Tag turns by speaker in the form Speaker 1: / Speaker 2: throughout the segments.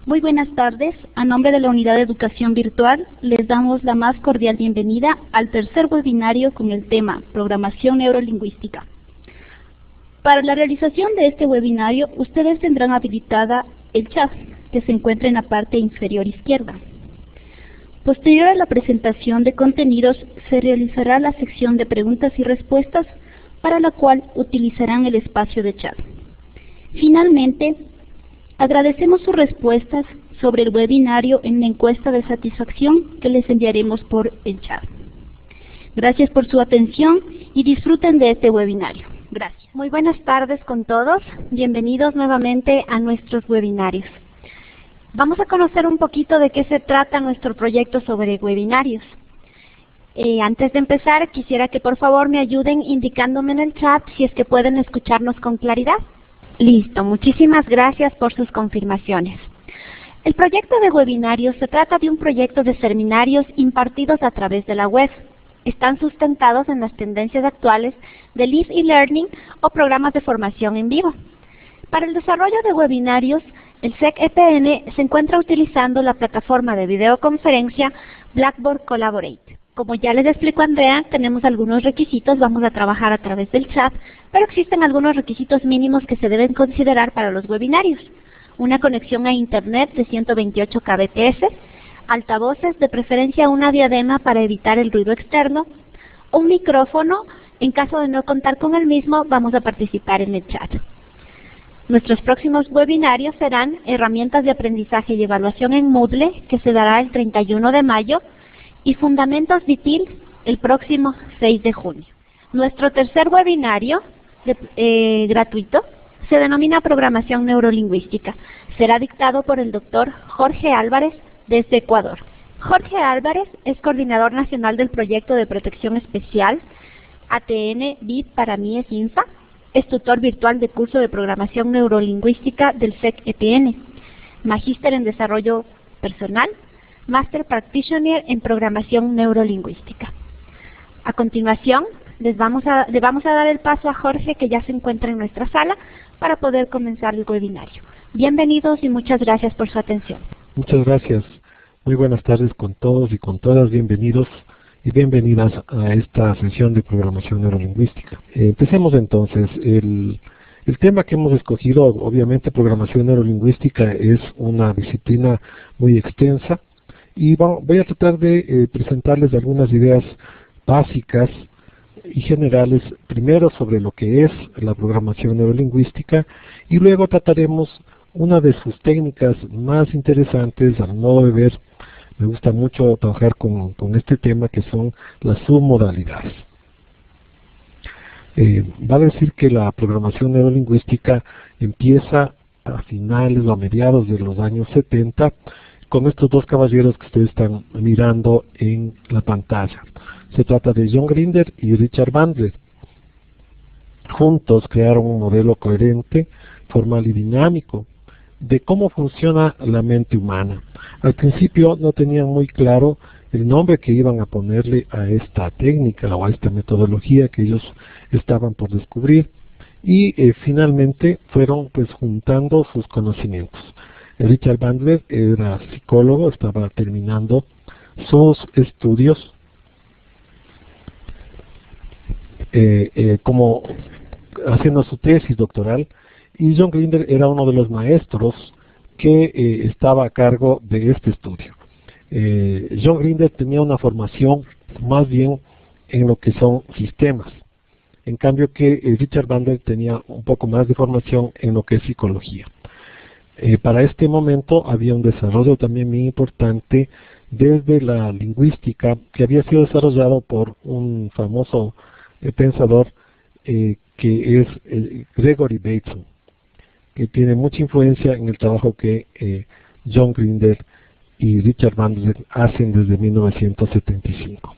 Speaker 1: Muy buenas tardes. A nombre de la Unidad de Educación Virtual, les damos la más cordial bienvenida al tercer webinario con el tema Programación Neurolingüística. Para la realización de este webinario, ustedes tendrán habilitada el chat, que se encuentra en la parte inferior izquierda. Posterior a la presentación de contenidos, se realizará la sección de preguntas y respuestas, para la cual utilizarán el espacio de chat. Finalmente, agradecemos sus respuestas sobre el webinario en la encuesta de satisfacción que les enviaremos por el chat. Gracias por su atención y disfruten de este webinario. Gracias.
Speaker 2: Muy buenas tardes con todos. Bienvenidos nuevamente a nuestros webinarios. Vamos a conocer un poquito de qué se trata nuestro proyecto sobre webinarios. Antes de empezar, quisiera que por favor me ayuden indicándome en el chat si es que pueden escucharnos con claridad. Listo, muchísimas gracias por sus confirmaciones. El proyecto de webinarios se trata de un proyecto de seminarios impartidos a través de la web. Están sustentados en las tendencias actuales de Live e-Learning o programas de formación en vivo. Para el desarrollo de webinarios, el SEC-EPN se encuentra utilizando la plataforma de videoconferencia Blackboard Collaborate. Como ya les explicó Andrea, tenemos algunos requisitos, vamos a trabajar a través del chat, pero existen algunos requisitos mínimos que se deben considerar para los webinarios. Una conexión a Internet de 128 kbps, altavoces, de preferencia una diadema para evitar el ruido externo, un micrófono. En caso de no contar con el mismo, vamos a participar en el chat. Nuestros próximos webinarios serán herramientas de aprendizaje y evaluación en Moodle, que se dará el 31 de mayo, y Fundamentos DITIL el próximo 6 de junio. Nuestro tercer webinario gratuito se denomina Programación Neurolingüística. Será dictado por el doctor Jorge Álvarez desde Ecuador. Jorge Álvarez es coordinador nacional del proyecto de protección especial ATN BID para mí es INFA. Es tutor virtual de curso de programación neurolingüística del SEC-EPN. Magíster en desarrollo personal. Master Practitioner en Programación Neurolingüística. A continuación, le vamos a dar el paso a Jorge, que ya se encuentra en nuestra sala, para poder comenzar el webinario. Bienvenidos y muchas gracias por su atención.
Speaker 3: Muchas gracias. Muy buenas tardes con todos y con todas. Bienvenidos y bienvenidas a esta sesión de Programación Neurolingüística. Empecemos entonces. El tema que hemos escogido, obviamente, Programación Neurolingüística, es una disciplina muy extensa. Y voy a tratar de presentarles algunas ideas básicas y generales, primero sobre lo que es la programación neurolingüística, y luego trataremos una de sus técnicas más interesantes. Al modo de ver, me gusta mucho trabajar con este tema, que son las submodalidades. Vale decir que la programación neurolingüística empieza a finales o a mediados de los años 70, con estos dos caballeros que ustedes están mirando en la pantalla. Se trata de John Grinder y Richard Bandler. Juntos crearon un modelo coherente, formal y dinámico de cómo funciona la mente humana. Al principio no tenían muy claro el nombre que iban a ponerle a esta técnica o a esta metodología que ellos estaban por descubrir, y finalmente fueron juntando sus conocimientos. Richard Bandler era psicólogo, estaba terminando sus estudios como haciendo su tesis doctoral, y John Grinder era uno de los maestros que estaba a cargo de este estudio. John Grinder tenía una formación más bien en lo que son sistemas, en cambio que Richard Bandler tenía un poco más de formación en lo que es psicología. Para este momento había un desarrollo también muy importante desde la lingüística, que había sido desarrollado por un famoso pensador que es Gregory Bateson, que tiene mucha influencia en el trabajo que John Grinder y Richard Bandler hacen desde 1975.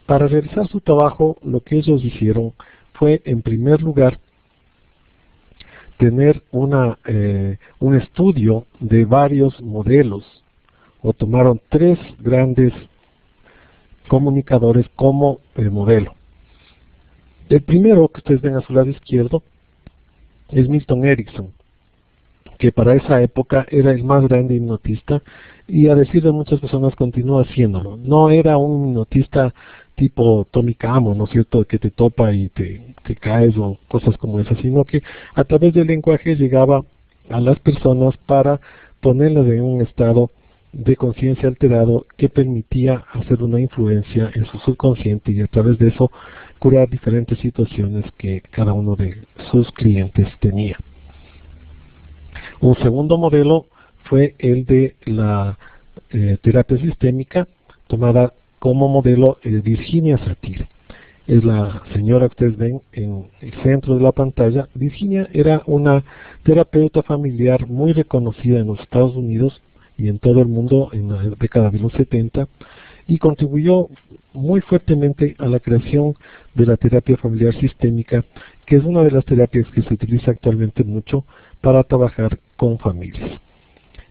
Speaker 3: Para realizar su trabajo, lo que ellos hicieron fue, en primer lugar, tener un estudio de varios modelos, o tomaron tres grandes comunicadores como modelo. El primero que ustedes ven a su lado izquierdo es Milton Erickson, que para esa época era el más grande hipnotista, y a decir de muchas personas continúa haciéndolo. No era un hipnotista tipo Tommy Camo, ¿no es cierto?, que te topa y te caes o cosas como esas, sino que a través del lenguaje llegaba a las personas para ponerlas en un estado de conciencia alterado que permitía hacer una influencia en su subconsciente y a través de eso curar diferentes situaciones que cada uno de sus clientes tenía. Un segundo modelo fue el de la terapia sistémica, tomada como modelo Virginia Satir. Es la señora que ustedes ven en el centro de la pantalla. Virginia era una terapeuta familiar muy reconocida en los Estados Unidos y en todo el mundo en la década de los 70, y contribuyó muy fuertemente a la creación de la terapia familiar sistémica, que es una de las terapias que se utiliza actualmente mucho para trabajar con familias.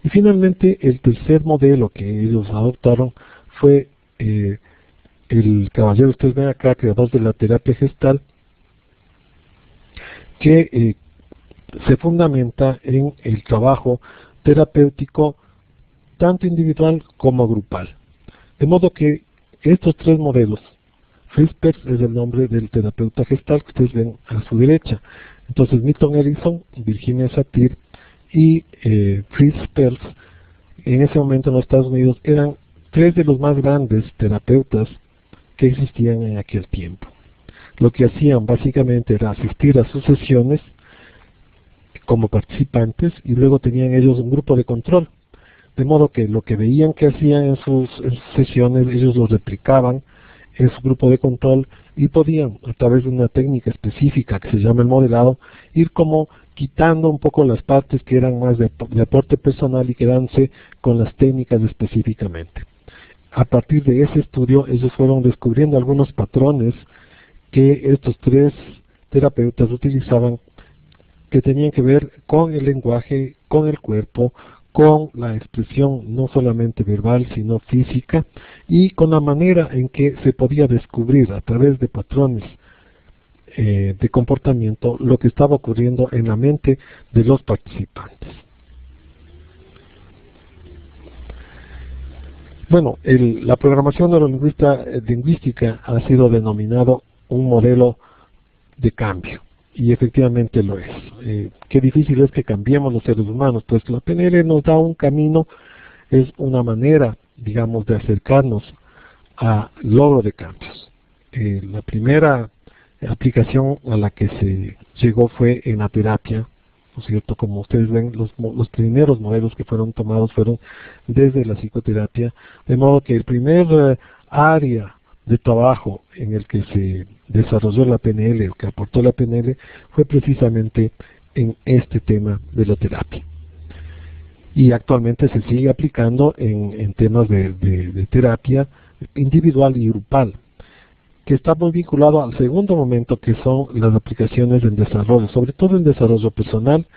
Speaker 3: Y finalmente, el tercer modelo que ellos adoptaron fue el caballero, ustedes ven acá, creador de la terapia gestal, que se fundamenta en el trabajo terapéutico tanto individual como grupal. De modo que estos tres modelos, Fritz Perls es el nombre del terapeuta gestal que ustedes ven a su derecha. Entonces Milton Erickson, Virginia Satir y Fritz Perls, en ese momento en los Estados Unidos, eran tres de los más grandes terapeutas que existían en aquel tiempo. Lo que hacían básicamente era asistir a sus sesiones como participantes y luego tenían ellos un grupo de control. De modo que lo que veían que hacían en sus sesiones, ellos lo replicaban en su grupo de control y podían, a través de una técnica específica que se llama el modelado, ir como quitando un poco las partes que eran más de aporte personal y quedándose con las técnicas específicamente. A partir de ese estudio, ellos fueron descubriendo algunos patrones que estos tres terapeutas utilizaban, que tenían que ver con el lenguaje, con el cuerpo, con la expresión no solamente verbal sino física, y con la manera en que se podía descubrir a través de patrones de comportamiento lo que estaba ocurriendo en la mente de los participantes. Bueno, la programación neurolingüística ha sido denominado un modelo de cambio. Y efectivamente lo es. Qué difícil es que cambiemos los seres humanos, pues la PNL nos da un camino, es una manera, digamos, de acercarnos al logro de cambios. La primera aplicación a la que se llegó fue en la terapia, ¿no es cierto? Como ustedes ven, los primeros modelos que fueron tomados fueron desde la psicoterapia, de modo que el primer área de trabajo en el que se desarrolló la PNL, o que aportó la PNL, fue precisamente en este tema de la terapia. Y actualmente se sigue aplicando en temas de terapia individual y grupal, que está muy vinculado al segundo momento, que son las aplicaciones en desarrollo, sobre todo en desarrollo personal,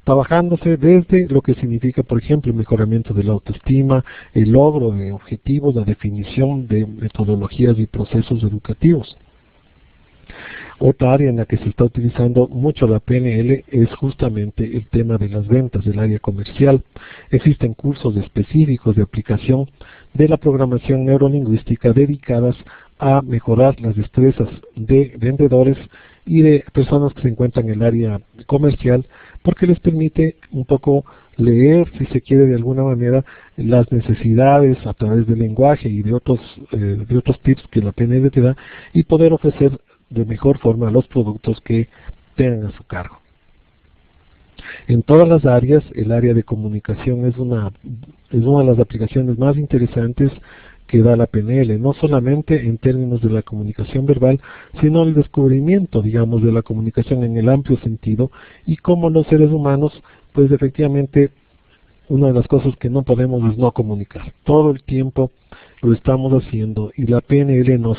Speaker 3: trabajándose desde lo que significa, por ejemplo, el mejoramiento de la autoestima, el logro de objetivos, la definición de metodologías y procesos educativos. Otra área en la que se está utilizando mucho la PNL es justamente el tema de las ventas, del área comercial. Existen cursos específicos de aplicación de la programación neurolingüística dedicadas a mejorar las destrezas de vendedores y de personas que se encuentran en el área comercial, porque les permite un poco leer, si se quiere de alguna manera, las necesidades a través del lenguaje y de otros tips que la PNL te da, y poder ofrecer de mejor forma los productos que tengan a su cargo. En todas las áreas, el área de comunicación es una de las aplicaciones más interesantes que da la PNL, no solamente en términos de la comunicación verbal, sino el descubrimiento, digamos, de la comunicación en el amplio sentido, y cómo los seres humanos, pues efectivamente, una de las cosas que no podemos es no comunicar. Todo el tiempo lo estamos haciendo, y la PNL nos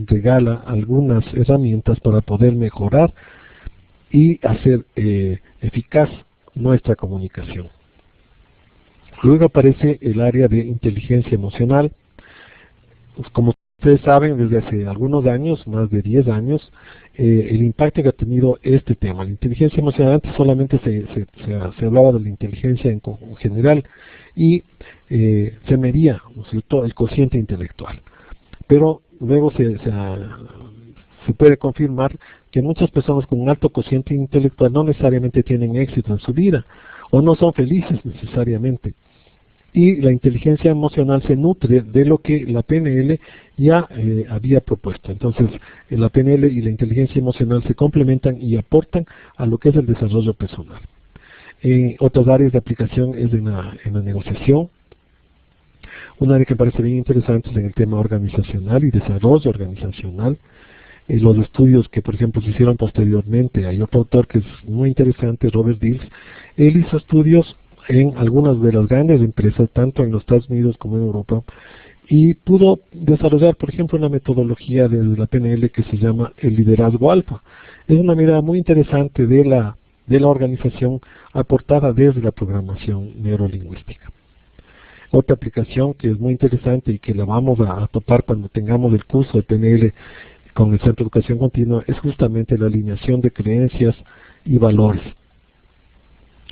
Speaker 3: regala algunas herramientas para poder mejorar y hacer eficaz nuestra comunicación. Luego aparece el área de inteligencia emocional. Como Ustedes saben desde hace algunos años, más de 10 años, el impacto que ha tenido este tema. La inteligencia emocional, antes solamente se hablaba de la inteligencia en general y se medía, ¿no es cierto?, el cociente intelectual. Pero luego se puede confirmar que muchas personas con un alto cociente intelectual no necesariamente tienen éxito en su vida o no son felices necesariamente. Y la inteligencia emocional se nutre de lo que la PNL ya había propuesto. Entonces, la PNL y la inteligencia emocional se complementan y aportan a lo que es el desarrollo personal. Otras áreas de aplicación es en la negociación. Un área que me parece bien interesante es en el tema organizacional y desarrollo organizacional. Los estudios que, por ejemplo, se hicieron posteriormente, hay otro autor que es muy interesante, Robert Dills. Él hizo estudios en algunas de las grandes empresas, tanto en los Estados Unidos como en Europa, y pudo desarrollar, por ejemplo, una metodología de la PNL que se llama el liderazgo alfa. Es una mirada muy interesante de la organización aportada desde la programación neurolingüística. Otra aplicación que es muy interesante y que la vamos a topar cuando tengamos el curso de PNL con el Centro de Educación Continua es justamente la alineación de creencias y valores.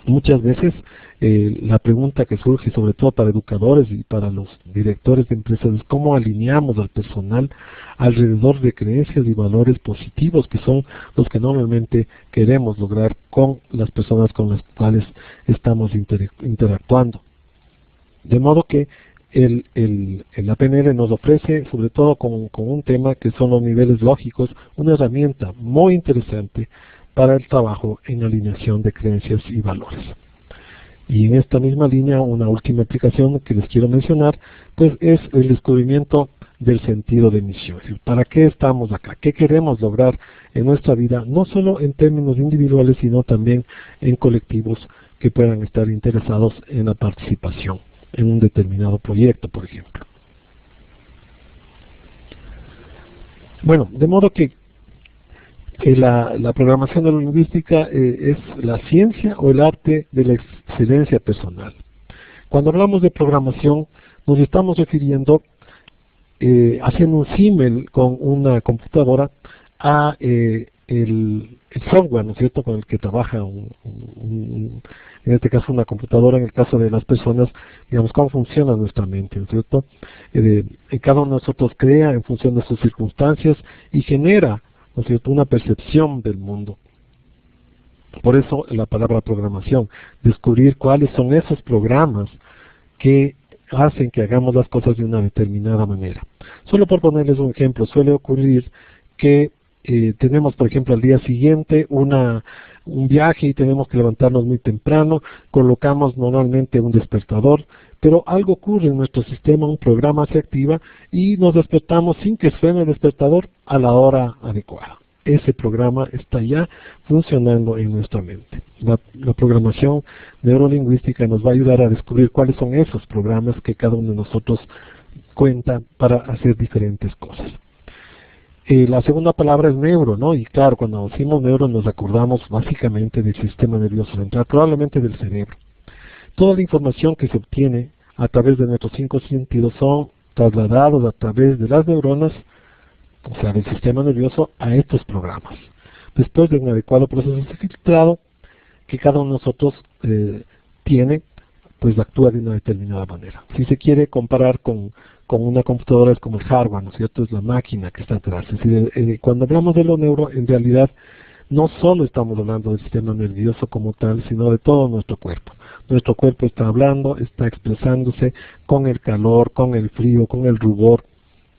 Speaker 3: Muchas veces la pregunta que surge, sobre todo para educadores y para los directores de empresas, es cómo alineamos al personal alrededor de creencias y valores positivos, que son los que normalmente queremos lograr con las personas con las cuales estamos interactuando. De modo que la PNL nos ofrece, sobre todo con un tema que son los niveles lógicos, una herramienta muy interesante para el trabajo en alineación de creencias y valores. Y en esta misma línea, una última aplicación que les quiero mencionar, pues es el descubrimiento del sentido de misión. ¿Para qué estamos acá? ¿Qué queremos lograr en nuestra vida? No solo en términos individuales, sino también en colectivos que puedan estar interesados en la participación en un determinado proyecto, por ejemplo. Bueno, de modo que la programación neurolingüística es la ciencia o el arte de la excelencia personal. Cuando hablamos de programación, nos estamos refiriendo, haciendo un símil con una computadora, a el software, ¿no es cierto?, con el que trabaja en este caso una computadora, en el caso de las personas, digamos, cómo funciona nuestra mente, ¿no es cierto? Cada uno de nosotros crea en función de sus circunstancias y genera, ¿no es cierto?, una percepción del mundo. Por eso la palabra programación, descubrir cuáles son esos programas que hacen que hagamos las cosas de una determinada manera. Solo por ponerles un ejemplo, suele ocurrir que tenemos, por ejemplo, al día siguiente un viaje y tenemos que levantarnos muy temprano, colocamos normalmente un despertador, pero algo ocurre en nuestro sistema, un programa se activa y nos despertamos sin que suene el despertador a la hora adecuada. Ese programa está ya funcionando en nuestra mente. La programación neurolingüística nos va a ayudar a descubrir cuáles son esos programas que cada uno de nosotros cuenta para hacer diferentes cosas. La segunda palabra es neuro, ¿no? Y claro, cuando decimos neuro nos acordamos básicamente del sistema nervioso central, probablemente del cerebro. Toda la información que se obtiene a través de nuestros 5 sentidos son trasladados a través de las neuronas, o sea, del sistema nervioso, a estos programas. Después de un adecuado proceso de filtrado que cada uno de nosotros tiene, pues actúa de una determinada manera. Si se quiere comparar con una computadora, es como el hardware, ¿no es cierto? Es la máquina que está atrás. Es decir, cuando hablamos de lo neuro, en realidad no solo estamos hablando del sistema nervioso como tal, sino de todo nuestro cuerpo. Nuestro cuerpo está hablando, está expresándose con el calor, con el frío, con el rubor,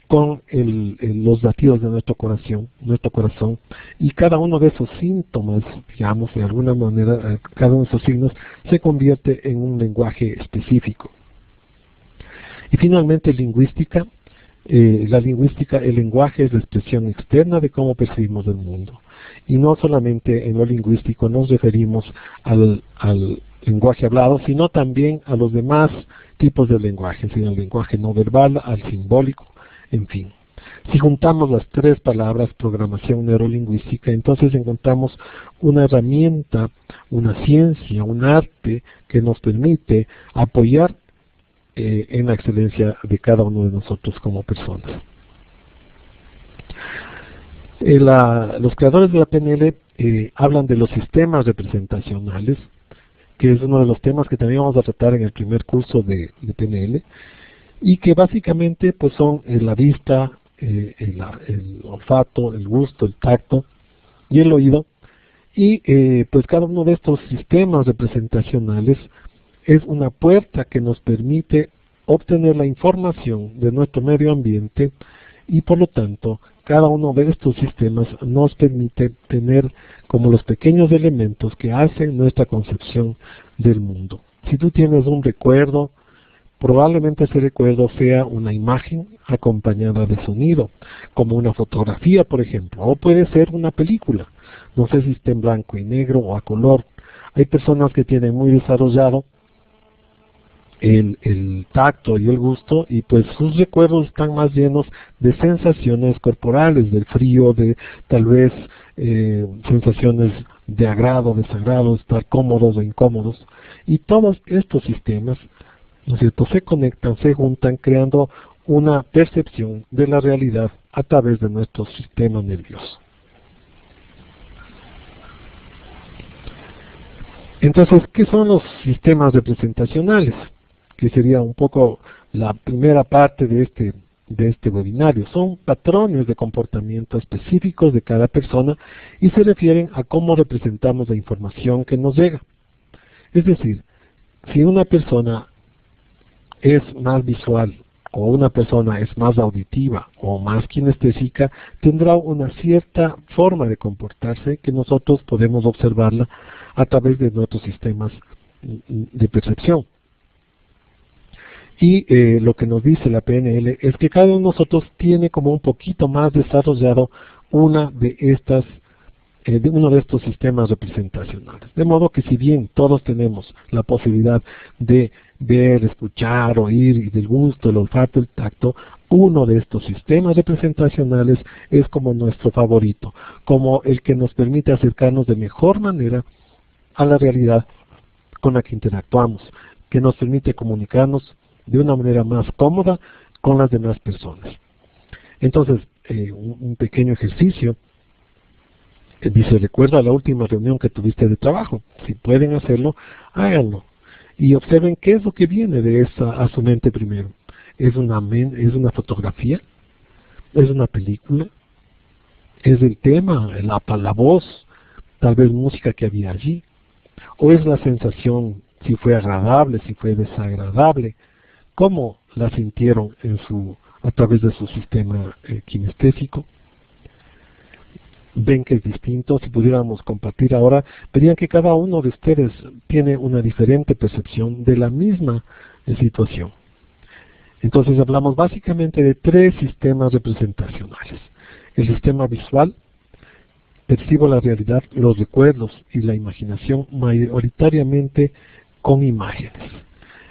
Speaker 3: con los latidos de nuestro corazón, y cada uno de esos síntomas, digamos, de alguna manera, cada uno de esos signos se convierte en un lenguaje específico. Y finalmente, lingüística. La lingüística, el lenguaje es la expresión externa de cómo percibimos el mundo. Y no solamente en lo lingüístico nos referimos al lenguaje hablado, sino también a los demás tipos de lenguaje, sino al lenguaje no verbal, al simbólico, en fin. Si juntamos las 3 palabras, programación neurolingüística, entonces encontramos una herramienta, una ciencia, un arte que nos permite apoyar en la excelencia de cada uno de nosotros como personas. Los creadores de la PNL hablan de los sistemas representacionales, que es uno de los temas que también vamos a tratar en el primer curso de PNL, y que básicamente pues son la vista, el olfato, el gusto, el tacto y el oído, y pues cada uno de estos sistemas representacionales es una puerta que nos permite obtener la información de nuestro medio ambiente, y por lo tanto cada uno de estos sistemas nos permite tener como los pequeños elementos que hacen nuestra concepción del mundo. Si tú tienes un recuerdo, probablemente ese recuerdo sea una imagen acompañada de sonido, como una fotografía, por ejemplo, o puede ser una película. No sé si está en blanco y negro o a color. Hay personas que tienen muy desarrollado el tacto y el gusto, y pues sus recuerdos están más llenos de sensaciones corporales, del frío, de tal vez sensaciones de agrado, desagrado, estar cómodos o incómodos, y todos estos sistemas, ¿no es cierto?, se conectan, se juntan, creando una percepción de la realidad a través de nuestro sistema nervioso. Entonces, ¿qué son los sistemas representacionales? Que sería un poco la primera parte de este webinario. Son patrones de comportamiento específicos de cada persona y se refieren a cómo representamos la información que nos llega. Es decir, si una persona es más visual, o una persona es más auditiva o más kinestésica, tendrá una cierta forma de comportarse que nosotros podemos observarla a través de nuestros sistemas de percepción. Y lo que nos dice la PNL es que cada uno de nosotros tiene como un poquito más desarrollado uno de estos sistemas representacionales. De modo que si bien todos tenemos la posibilidad de ver, escuchar, oír, y del gusto, el olfato, el tacto, uno de estos sistemas representacionales es como nuestro favorito, como el que nos permite acercarnos de mejor manera a la realidad con la que interactuamos, que nos permite comunicarnos de una manera más cómoda con las demás personas. Entonces, un pequeño ejercicio, dice, recuerda la última reunión que tuviste de trabajo. Si pueden hacerlo, háganlo. Y observen qué es lo que viene de esa a su mente primero. ¿Es una fotografía? ¿Es una película? ¿Es el tema, la voz, tal vez música que había allí? ¿O es la sensación, si fue agradable, si fue desagradable? ¿Cómo la sintieron a través de su sistema kinestésico? Ven que es distinto. Si pudiéramos compartir ahora, verían que cada uno de ustedes tiene una diferente percepción de la misma situación. Entonces hablamos básicamente de tres sistemas representacionales. El sistema visual: percibo la realidad, los recuerdos y la imaginación mayoritariamente con imágenes.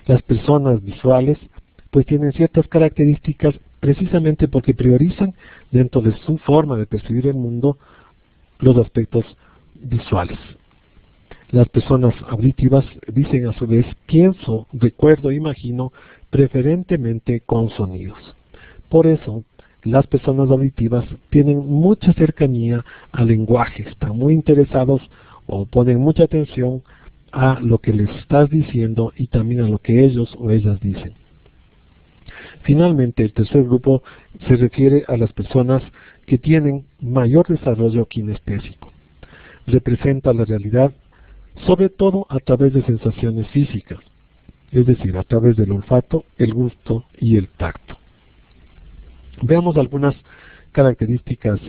Speaker 3: Las personas visuales pues tienen ciertas características precisamente porque priorizan dentro de su forma de percibir el mundo los aspectos visuales. Las personas auditivas dicen a su vez: pienso, recuerdo, imagino, preferentemente con sonidos. Por eso, las personas auditivas tienen mucha cercanía al lenguaje, están muy interesados o ponen mucha atención a lo que les estás diciendo y también a lo que ellos o ellas dicen. Finalmente, el tercer grupo se refiere a las personas que tienen mayor desarrollo kinestésico. Representa la realidad sobre todo a través de sensaciones físicas, es decir, a través del olfato, el gusto y el tacto. Veamos algunas características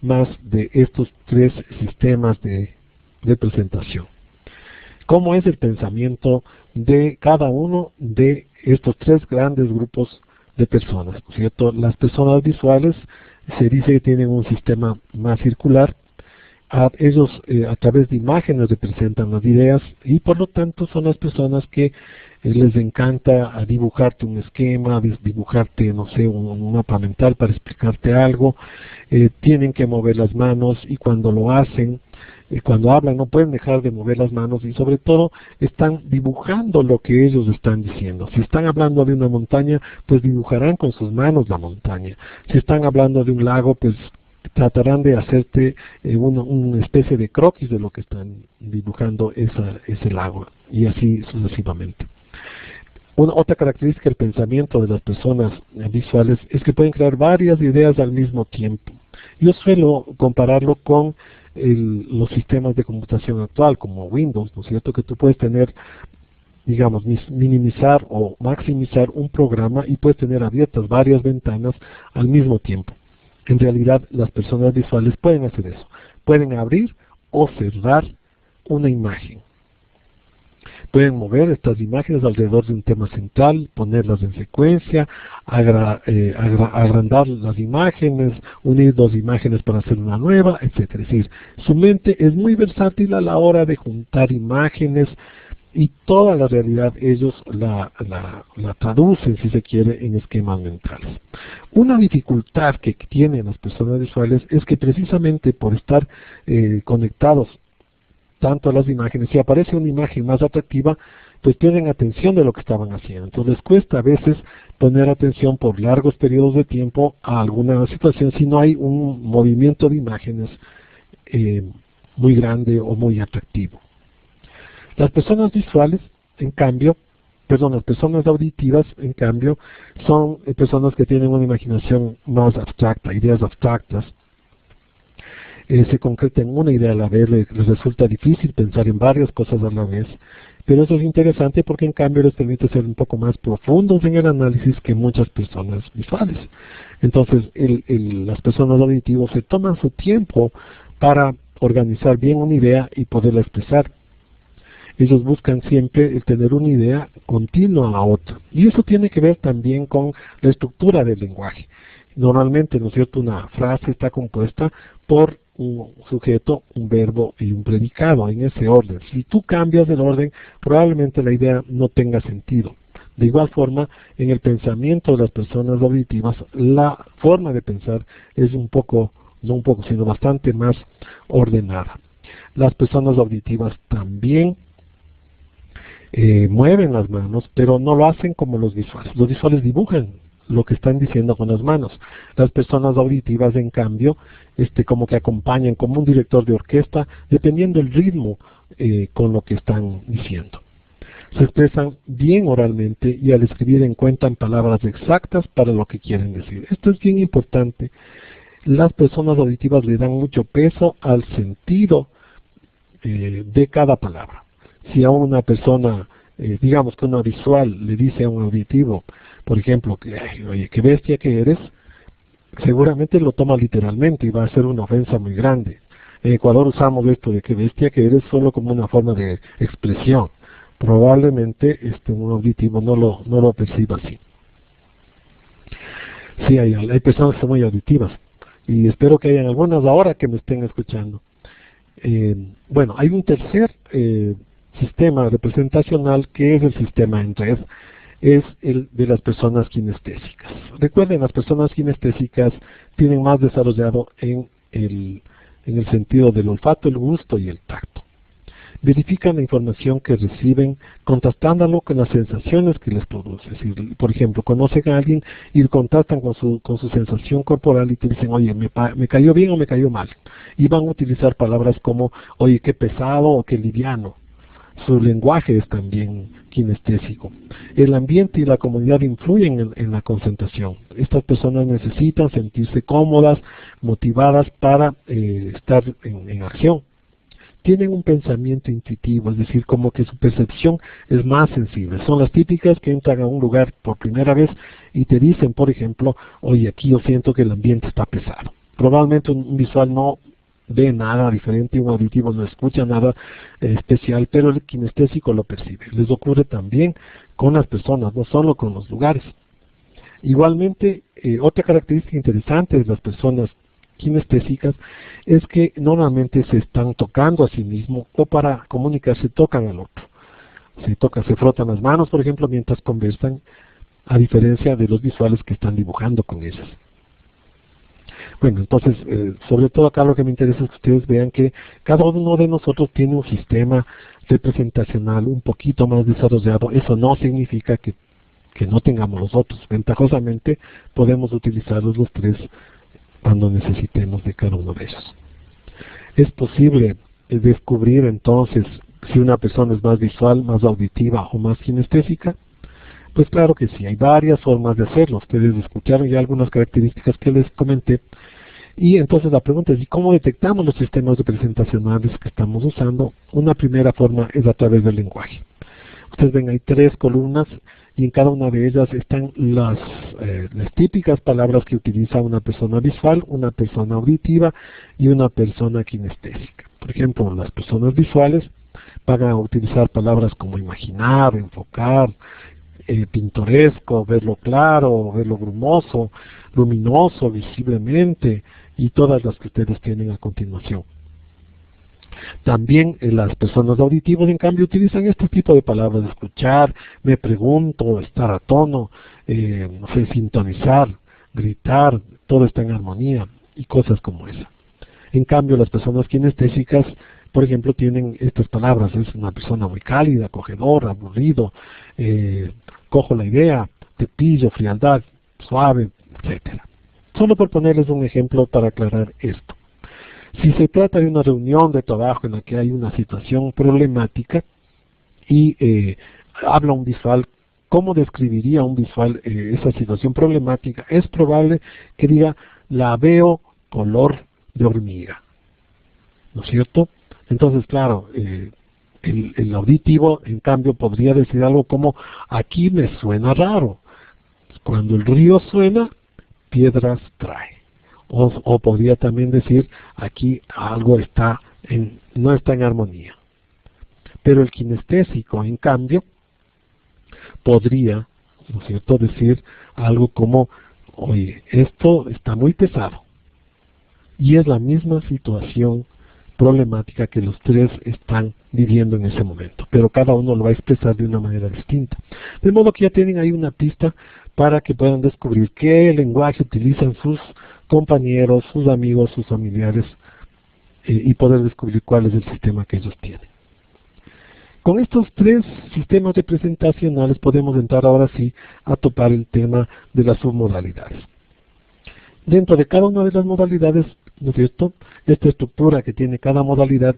Speaker 3: más de estos tres sistemas de presentación. ¿Cómo es el pensamiento de cada uno de estos tres grandes grupos de personas? ¿No es cierto? Las personas visuales se dice que tienen un sistema más circular. Ellos a través de imágenes representan las ideas y por lo tanto son las personas que les encanta dibujarte un esquema, dibujarte, no sé, un mapa mental para explicarte algo. Tienen que mover las manos y cuando lo hacen, cuando hablan no pueden dejar de mover las manos y sobre todo están dibujando lo que ellos están diciendo. Si están hablando de una montaña, pues dibujarán con sus manos la montaña. Si están hablando de un lago, pues tratarán de hacerte una especie de croquis de lo que están dibujando ese lago, y así sucesivamente. Otra característica del pensamiento de las personas visuales es que pueden crear varias ideas al mismo tiempo. Yo suelo compararlo con los sistemas de computación actual, como Windows, ¿no es cierto? Que tú puedes tener, digamos, minimizar o maximizar un programa y puedes tener abiertas varias ventanas al mismo tiempo. En realidad, las personas visuales pueden hacer eso. Pueden abrir o cerrar una imagen. Pueden mover estas imágenes alrededor de un tema central, ponerlas en secuencia, agrandar las imágenes, unir dos imágenes para hacer una nueva, etc. Es decir, su mente es muy versátil a la hora de juntar imágenes, y toda la realidad ellos la traducen, si se quiere, en esquemas mentales. Una dificultad que tienen las personas visuales es que precisamente por estar conectados tanto a las imágenes, si aparece una imagen más atractiva, pues tienen atención de lo que estaban haciendo. Entonces les cuesta a veces poner atención por largos periodos de tiempo a alguna situación si no hay un movimiento de imágenes muy grande o muy atractivo. Las personas visuales, en cambio, las personas auditivas, en cambio, son personas que tienen una imaginación más abstracta, ideas abstractas. Se concreta en una idea a la vez, les resulta difícil pensar en varias cosas a la vez, pero eso es interesante porque en cambio les permite ser un poco más profundos en el análisis que muchas personas visuales. Entonces, las personas auditivas se toman su tiempo para organizar bien una idea y poderla expresar. Ellos buscan siempre el tener una idea continua a otra. Y eso tiene que ver también con la estructura del lenguaje. Normalmente, ¿no es cierto?, una frase está compuesta por un sujeto, un verbo y un predicado, en ese orden. Si tú cambias el orden, probablemente la idea no tenga sentido. De igual forma, en el pensamiento de las personas auditivas, la forma de pensar es sino bastante más ordenada. Las personas auditivas también mueven las manos, pero no lo hacen como los visuales. Los visuales dibujan lo que están diciendo con las manos. Las personas auditivas, en cambio, como que acompañan como un director de orquesta, dependiendo del ritmo con lo que están diciendo. Se expresan bien oralmente y al escribir encuentran palabras exactas para lo que quieren decir. Esto es bien importante. Las personas auditivas le dan mucho peso al sentido de cada palabra. Si a una persona, digamos que una visual le dice a un auditivo, por ejemplo, oye, qué bestia que eres, seguramente lo toma literalmente y va a ser una ofensa muy grande. En Ecuador usamos esto de qué bestia que eres solo como una forma de expresión. Probablemente un auditivo no lo perciba así. Sí, hay personas que son muy auditivas y espero que hayan algunas ahora que me estén escuchando. Bueno, hay un tercer sistema representacional que es el sistema en red, es el de las personas kinestésicas. Recuerden, las personas kinestésicas tienen más desarrollado en el sentido del olfato, el gusto y el tacto. Verifican la información que reciben contrastándolo con las sensaciones que les produce. Es decir, por ejemplo, conocen a alguien y contrastan con su sensación corporal y te dicen, oye, me cayó bien o me cayó mal. Y van a utilizar palabras como, oye, qué pesado o qué liviano. Su lenguaje es también kinestésico. El ambiente y la comunidad influyen en la concentración. Estas personas necesitan sentirse cómodas, motivadas para estar en acción. Tienen un pensamiento intuitivo, es decir, como que su percepción es más sensible. Son las típicas que entran a un lugar por primera vez y te dicen, por ejemplo, oye, aquí yo siento que el ambiente está pesado. Probablemente un visual no ve nada diferente, un auditivo no escucha nada especial, pero el kinestésico lo percibe. Les ocurre también con las personas, no solo con los lugares. Igualmente, otra característica interesante de las personas kinestésicas es que normalmente se están tocando a sí mismos o para comunicarse tocan al otro. Se frotan las manos, por ejemplo, mientras conversan, a diferencia de los visuales que están dibujando con ellas. Bueno, entonces, sobre todo acá lo que me interesa es que ustedes vean que cada uno de nosotros tiene un sistema representacional un poquito más desarrollado. Eso no significa que no tengamos los otros. Ventajosamente podemos utilizarlos los tres cuando necesitemos de cada uno de ellos. Es posible descubrir entonces si una persona es más visual, más auditiva o más kinestésica. Pues claro que sí, hay varias formas de hacerlo. Ustedes escucharon ya algunas características que les comenté. Y entonces la pregunta es, ¿y cómo detectamos los sistemas representacionales que estamos usando? Una primera forma es a través del lenguaje. Ustedes ven, hay 3 columnas y en cada una de ellas están las típicas palabras que utiliza una persona visual, una persona auditiva y una persona kinestésica. Por ejemplo, las personas visuales van a utilizar palabras como imaginar, enfocar, pintoresco, verlo claro, verlo brumoso, luminoso, visiblemente, y todas las que ustedes tienen a continuación. También las personas auditivas, en cambio, utilizan este tipo de palabras: escuchar, me pregunto, estar a tono, no sé, sintonizar, gritar, todo está en armonía y cosas como esa. En cambio, las personas kinestésicas, por ejemplo, tienen estas palabras: es una persona muy cálida, acogedora, aburrido, cojo la idea, te pillo, frialdad, suave, etcétera. Solo por ponerles un ejemplo para aclarar esto. Si se trata de una reunión de trabajo en la que hay una situación problemática y habla un visual, ¿cómo describiría un visual esa situación problemática? Es probable que diga: la veo color de hormiga, ¿no es cierto? Entonces, claro, el auditivo, en cambio, podría decir algo como: aquí me suena raro. Cuando el río suena, piedras trae. O podría también decir: aquí algo no está en armonía. Pero el kinestésico, en cambio, podría, ¿no es cierto?, decir algo como: oye, esto está muy pesado. Y es la misma situación problemática que los 3 están viviendo en ese momento, pero cada uno lo va a expresar de una manera distinta. De modo que ya tienen ahí una pista para que puedan descubrir qué lenguaje utilizan sus compañeros, sus amigos, sus familiares, y poder descubrir cuál es el sistema que ellos tienen. Con estos 3 sistemas representacionales podemos entrar ahora sí a topar el tema de las submodalidades. Dentro de cada una de las modalidades, ¿no es cierto?, esta estructura que tiene cada modalidad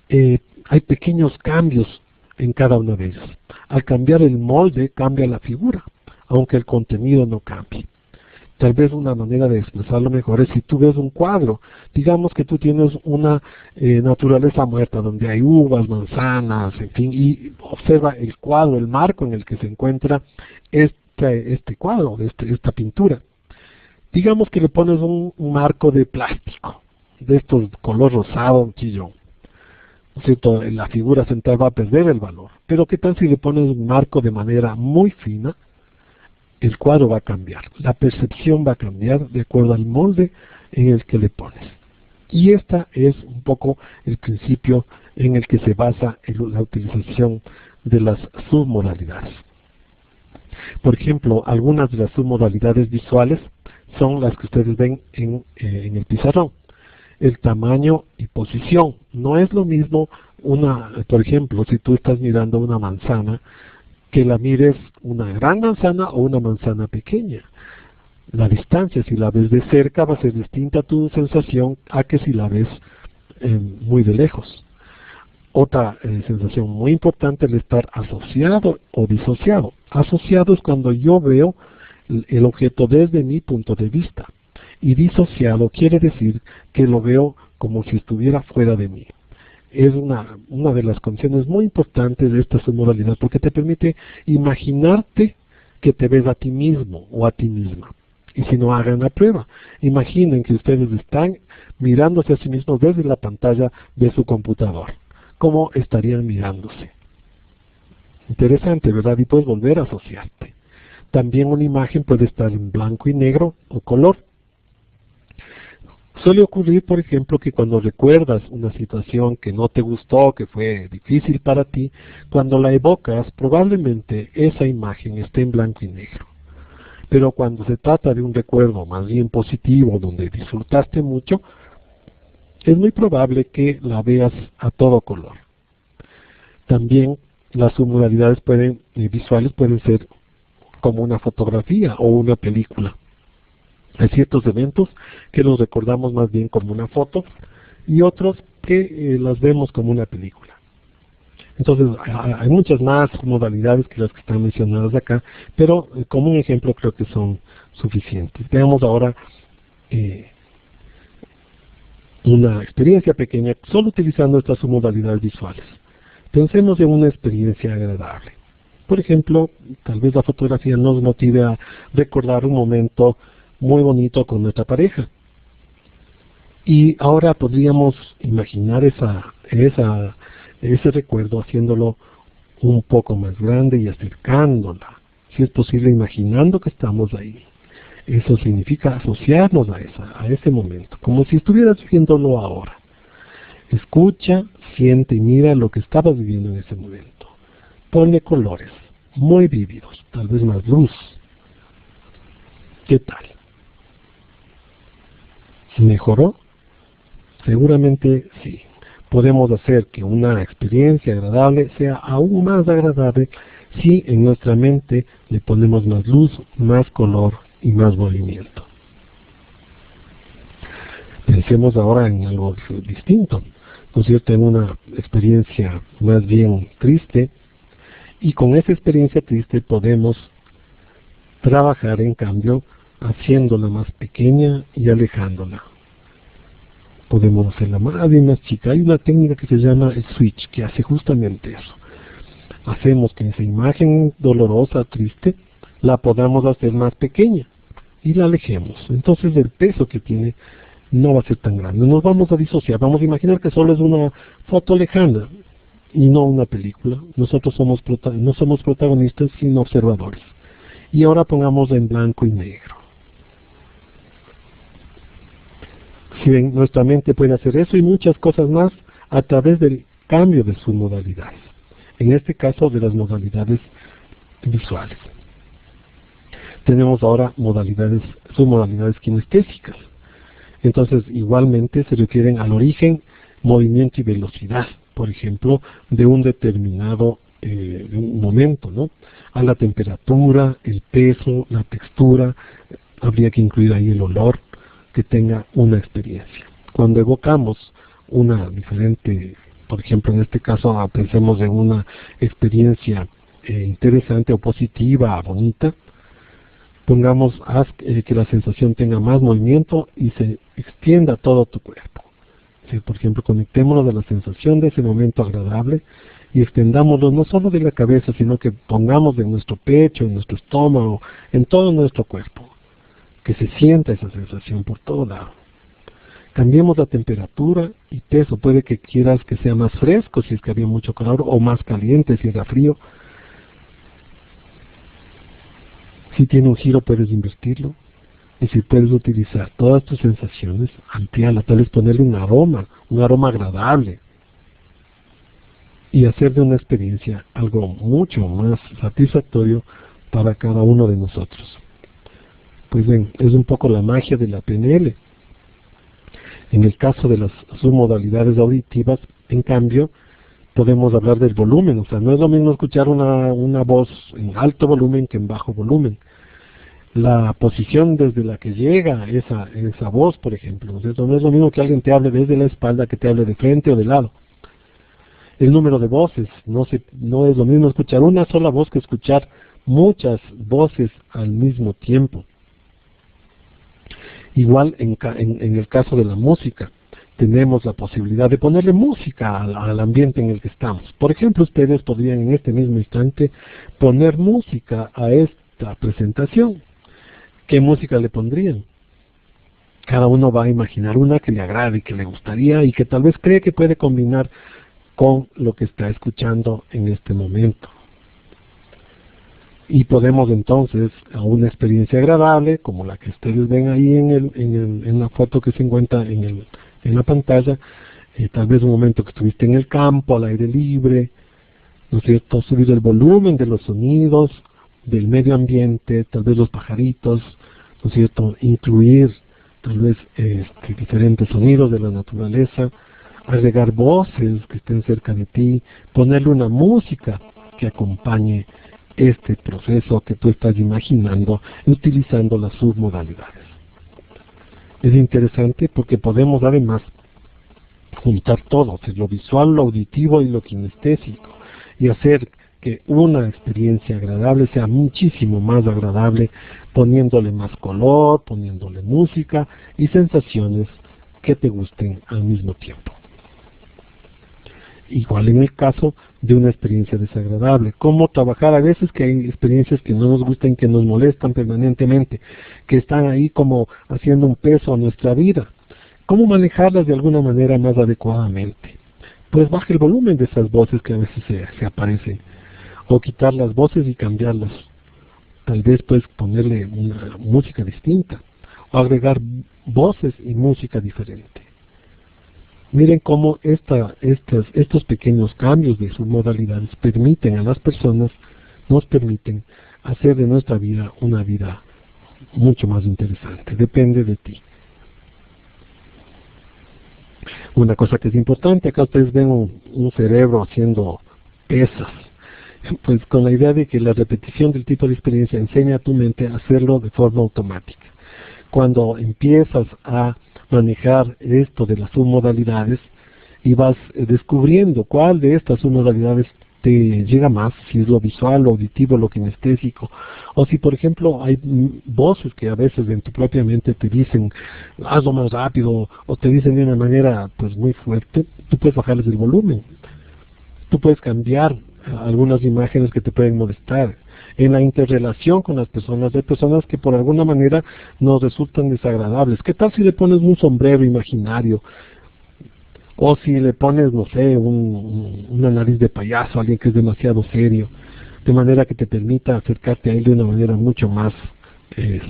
Speaker 3: hay pequeños cambios en cada una de ellas. Al cambiar el molde, cambia la figura, aunque el contenido no cambie. Tal vez una manera de expresarlo mejor es si tú ves un cuadro. Digamos que tú tienes una naturaleza muerta donde hay uvas, manzanas, en fin, y observa el cuadro, el marco en el que se encuentra este cuadro, esta pintura. Digamos que le pones un marco de plástico, de estos color rosado, chillón. ¿No es cierto? La figura central va a perder el valor. Pero ¿qué tal si le pones un marco de manera muy fina? El cuadro va a cambiar, la percepción va a cambiar de acuerdo al molde en el que le pones. Y esta es un poco el principio en el que se basa la utilización de las submodalidades. Por ejemplo, algunas de las submodalidades visuales son las que ustedes ven en el pizarrón. El tamaño y posición. No es lo mismo por ejemplo, si tú estás mirando una manzana, que la mires una gran manzana o una manzana pequeña. La distancia, si la ves de cerca, va a ser distinta a tu sensación a que si la ves muy de lejos. Otra sensación muy importante es el estar asociado o disociado. Asociado es cuando yo veo el objeto desde mi punto de vista. Y disociado quiere decir que lo veo como si estuviera fuera de mí. Es una de las condiciones muy importantes de esta submodalidad, porque te permite imaginarte que te ves a ti mismo o a ti misma. Y si no, hagan la prueba. Imaginen que ustedes están mirándose a sí mismos desde la pantalla de su computador. ¿Cómo estarían mirándose? Interesante, ¿verdad? Y puedes volver a asociarte. También una imagen puede estar en blanco y negro o color. Suele ocurrir, por ejemplo, que cuando recuerdas una situación que no te gustó, que fue difícil para ti, cuando la evocas, probablemente esa imagen esté en blanco y negro. Pero cuando se trata de un recuerdo más bien positivo, donde disfrutaste mucho, es muy probable que la veas a todo color. También las submodalidades visuales pueden ser como una fotografía o una película. Hay ciertos eventos que los recordamos más bien como una foto y otros que las vemos como una película. Entonces, hay muchas más modalidades que las que están mencionadas acá, pero como un ejemplo creo que son suficientes. Veamos ahora una experiencia pequeña solo utilizando estas submodalidades visuales. Pensemos en una experiencia agradable. Por ejemplo, tal vez la fotografía nos motive a recordar un momento muy bonito con nuestra pareja. Y ahora podríamos imaginar ese recuerdo haciéndolo un poco más grande y acercándola, si es posible imaginando que estamos ahí. Eso significa asociarnos a ese momento, como si estuvieras viviéndolo ahora. Escucha, siente y mira lo que estabas viviendo en ese momento. Ponle colores muy vívidos, tal vez más luz. ¿Qué tal? ¿Mejoró? Seguramente sí. Podemos hacer que una experiencia agradable sea aún más agradable si en nuestra mente le ponemos más luz, más color y más movimiento. Pensemos ahora en algo distinto, ¿no es cierto? En una experiencia más bien triste, y con esa experiencia triste podemos trabajar en cambio haciéndola más pequeña y alejándola. Podemos hacerla más bien más chica. Hay una técnica que se llama el switch, que hace justamente eso. Hacemos que esa imagen dolorosa, triste, la podamos hacer más pequeña y la alejemos. Entonces el peso que tiene no va a ser tan grande. Nos vamos a disociar, vamos a imaginar que solo es una foto lejana y no una película. Nosotros no somos protagonistas, sino observadores. Y ahora pongamos en blanco y negro. Si ven, nuestra mente puede hacer eso y muchas cosas más a través del cambio de sus modalidades. En este caso, de las modalidades visuales. Tenemos ahora submodalidades kinestésicas. Entonces, igualmente se refieren al origen, movimiento y velocidad, por ejemplo, de un determinado momento, ¿no? A la temperatura, el peso, la textura, habría que incluir ahí el olor, que tenga una experiencia. Cuando evocamos una diferente, por ejemplo en este caso pensemos en una experiencia interesante o positiva, bonita, pongamos que la sensación tenga más movimiento y se extienda a todo tu cuerpo. ¿Sí? Por ejemplo, conectémonos de la sensación de ese momento agradable y extendámoslo no solo de la cabeza, sino que pongamos en nuestro pecho, en nuestro estómago, en todo nuestro cuerpo. Que se sienta esa sensación por todo lado. Cambiemos la temperatura y peso. Puede que quieras que sea más fresco si es que había mucho calor, o más caliente si era frío. Si tiene un giro puedes invertirlo. Y si puedes utilizar todas tus sensaciones, ampliarla, tal vez ponerle un aroma agradable. Y hacer de una experiencia algo mucho más satisfactorio para cada uno de nosotros. Pues bien, es un poco la magia de la PNL. En el caso de las submodalidades auditivas, en cambio, podemos hablar del volumen. O sea, no es lo mismo escuchar una voz en alto volumen que en bajo volumen. La posición desde la que llega esa voz, por ejemplo, ¿no es lo mismo que alguien te hable desde la espalda que te hable de frente o de lado. El número de voces, no es lo mismo escuchar una sola voz que escuchar muchas voces al mismo tiempo. Igual en el caso de la música, tenemos la posibilidad de ponerle música al ambiente en el que estamos. Por ejemplo, ustedes podrían en este mismo instante poner música a esta presentación. ¿Qué música le pondrían? Cada uno va a imaginar una que le agrade, que le gustaría y que tal vez cree que puede combinar con lo que está escuchando en este momento. Y podemos entonces a una experiencia agradable, como la que ustedes ven ahí en la foto que se encuentra en la pantalla, tal vez un momento que estuviste en el campo, al aire libre, ¿no es cierto? Subir el volumen de los sonidos, del medio ambiente, tal vez los pajaritos, ¿no es cierto? Incluir tal vez diferentes sonidos de la naturaleza, agregar voces que estén cerca de ti, ponerle una música que acompañe este proceso que tú estás imaginando utilizando las submodalidades. Es interesante porque podemos además juntar todo, lo visual, lo auditivo y lo kinestésico, y hacer que una experiencia agradable sea muchísimo más agradable, poniéndole más color, poniéndole música y sensaciones que te gusten al mismo tiempo. Igual en el caso de una experiencia desagradable, cómo trabajar a veces que hay experiencias que no nos gustan, que nos molestan permanentemente, que están ahí como haciendo un peso a nuestra vida. ¿Cómo manejarlas de alguna manera más adecuadamente? Pues baja el volumen de esas voces que a veces se aparecen, o quitar las voces y cambiarlas. Tal vez puedes ponerle una música distinta, o agregar voces y música diferente. Miren cómo estos pequeños cambios de sus modalidades permiten a las personas, nos permiten hacer de nuestra vida una vida mucho más interesante. Depende de ti. Una cosa que es importante, acá ustedes ven un cerebro haciendo pesas, pues con la idea de que la repetición del tipo de experiencia enseña a tu mente a hacerlo de forma automática. Cuando empiezas a manejar esto de las submodalidades y vas descubriendo cuál de estas submodalidades te llega más, si es lo visual, lo auditivo, lo kinestésico, o si por ejemplo hay voces que a veces en tu propia mente te dicen hazlo más rápido, o te dicen de una manera pues muy fuerte, tú puedes bajarles el volumen, tú puedes cambiar algunas imágenes que te pueden molestar. En la interrelación con las personas, hay personas que por alguna manera nos resultan desagradables. ¿Qué tal si le pones un sombrero imaginario? O si le pones, no sé, una nariz de payaso a alguien que es demasiado serio, de manera que te permita acercarte a él de una manera mucho más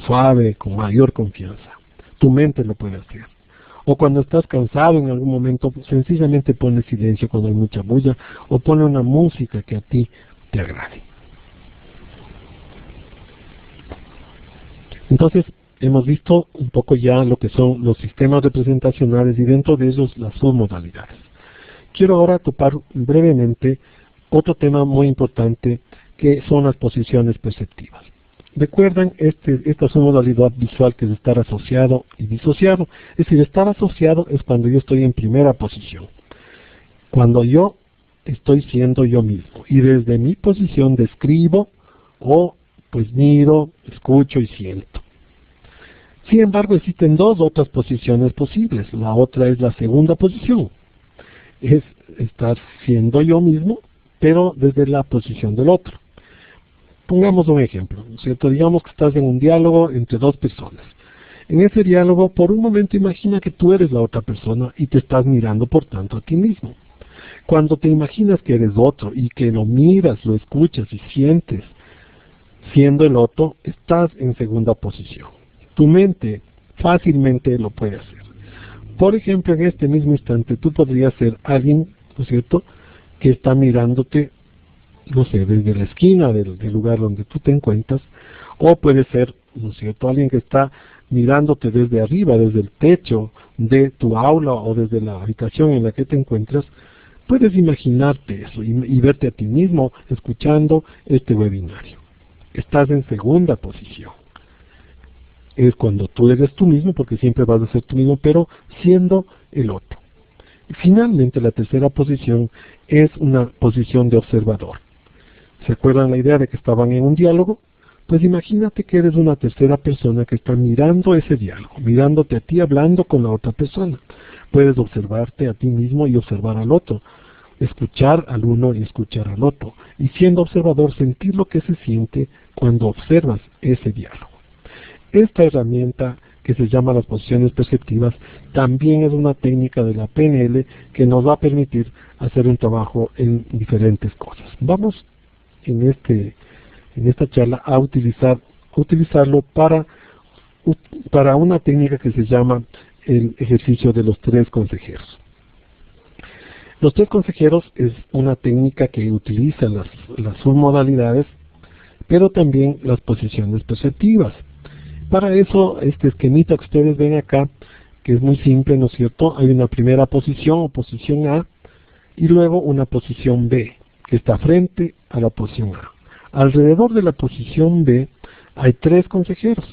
Speaker 3: suave, con mayor confianza. Tu mente lo puede hacer. O cuando estás cansado en algún momento, sencillamente pones silencio cuando hay mucha bulla, o pone una música que a ti te agrade. Entonces, hemos visto un poco ya lo que son los sistemas representacionales y dentro de ellos las submodalidades. Quiero ahora topar brevemente otro tema muy importante que son las posiciones perceptivas. Recuerdan esta submodalidad visual que es estar asociado y disociado. Es decir, estar asociado es cuando yo estoy en primera posición, cuando yo estoy siendo yo mismo y desde mi posición describo o pues miro, escucho y siento. Sin embargo, existen dos otras posiciones posibles. La otra es la segunda posición. Es estar siendo yo mismo, pero desde la posición del otro. Pongamos un ejemplo, ¿no es cierto? Digamos que estás en un diálogo entre dos personas. En ese diálogo, por un momento imagina que tú eres la otra persona y te estás mirando por tanto a ti mismo. Cuando te imaginas que eres otro y que lo miras, lo escuchas y sientes, siendo el otro, estás en segunda posición. Tu mente fácilmente lo puede hacer. Por ejemplo, en este mismo instante, tú podrías ser alguien, ¿no es cierto?, que está mirándote, no sé, desde la esquina del lugar donde tú te encuentras, o puede ser, ¿no es cierto?, alguien que está mirándote desde arriba, desde el techo de tu aula o desde la habitación en la que te encuentras. Puedes imaginarte eso y verte a ti mismo escuchando este webinario. Estás en segunda posición. Es cuando tú eres tú mismo, porque siempre vas a ser tú mismo, pero siendo el otro. Y finalmente, la tercera posición es una posición de observador. ¿Se acuerdan la idea de que estaban en un diálogo? Pues imagínate que eres una tercera persona que está mirando ese diálogo, mirándote a ti, hablando con la otra persona. Puedes observarte a ti mismo y observar al otro, escuchar al uno y escuchar al otro, y siendo observador sentir lo que se siente cuando observas ese diálogo. Esta herramienta que se llama las posiciones perceptivas también es una técnica de la PNL que nos va a permitir hacer un trabajo en diferentes cosas. Vamos en esta charla a utilizarlo para una técnica que se llama el ejercicio de los 3 consejeros. Los 3 consejeros es una técnica que utiliza las submodalidades, pero también las posiciones perceptivas. Para eso, este esquemita que ustedes ven acá, que es muy simple, ¿no es cierto? Hay una primera posición o posición A, y luego una posición B, que está frente a la posición A. Alrededor de la posición B hay 3 consejeros.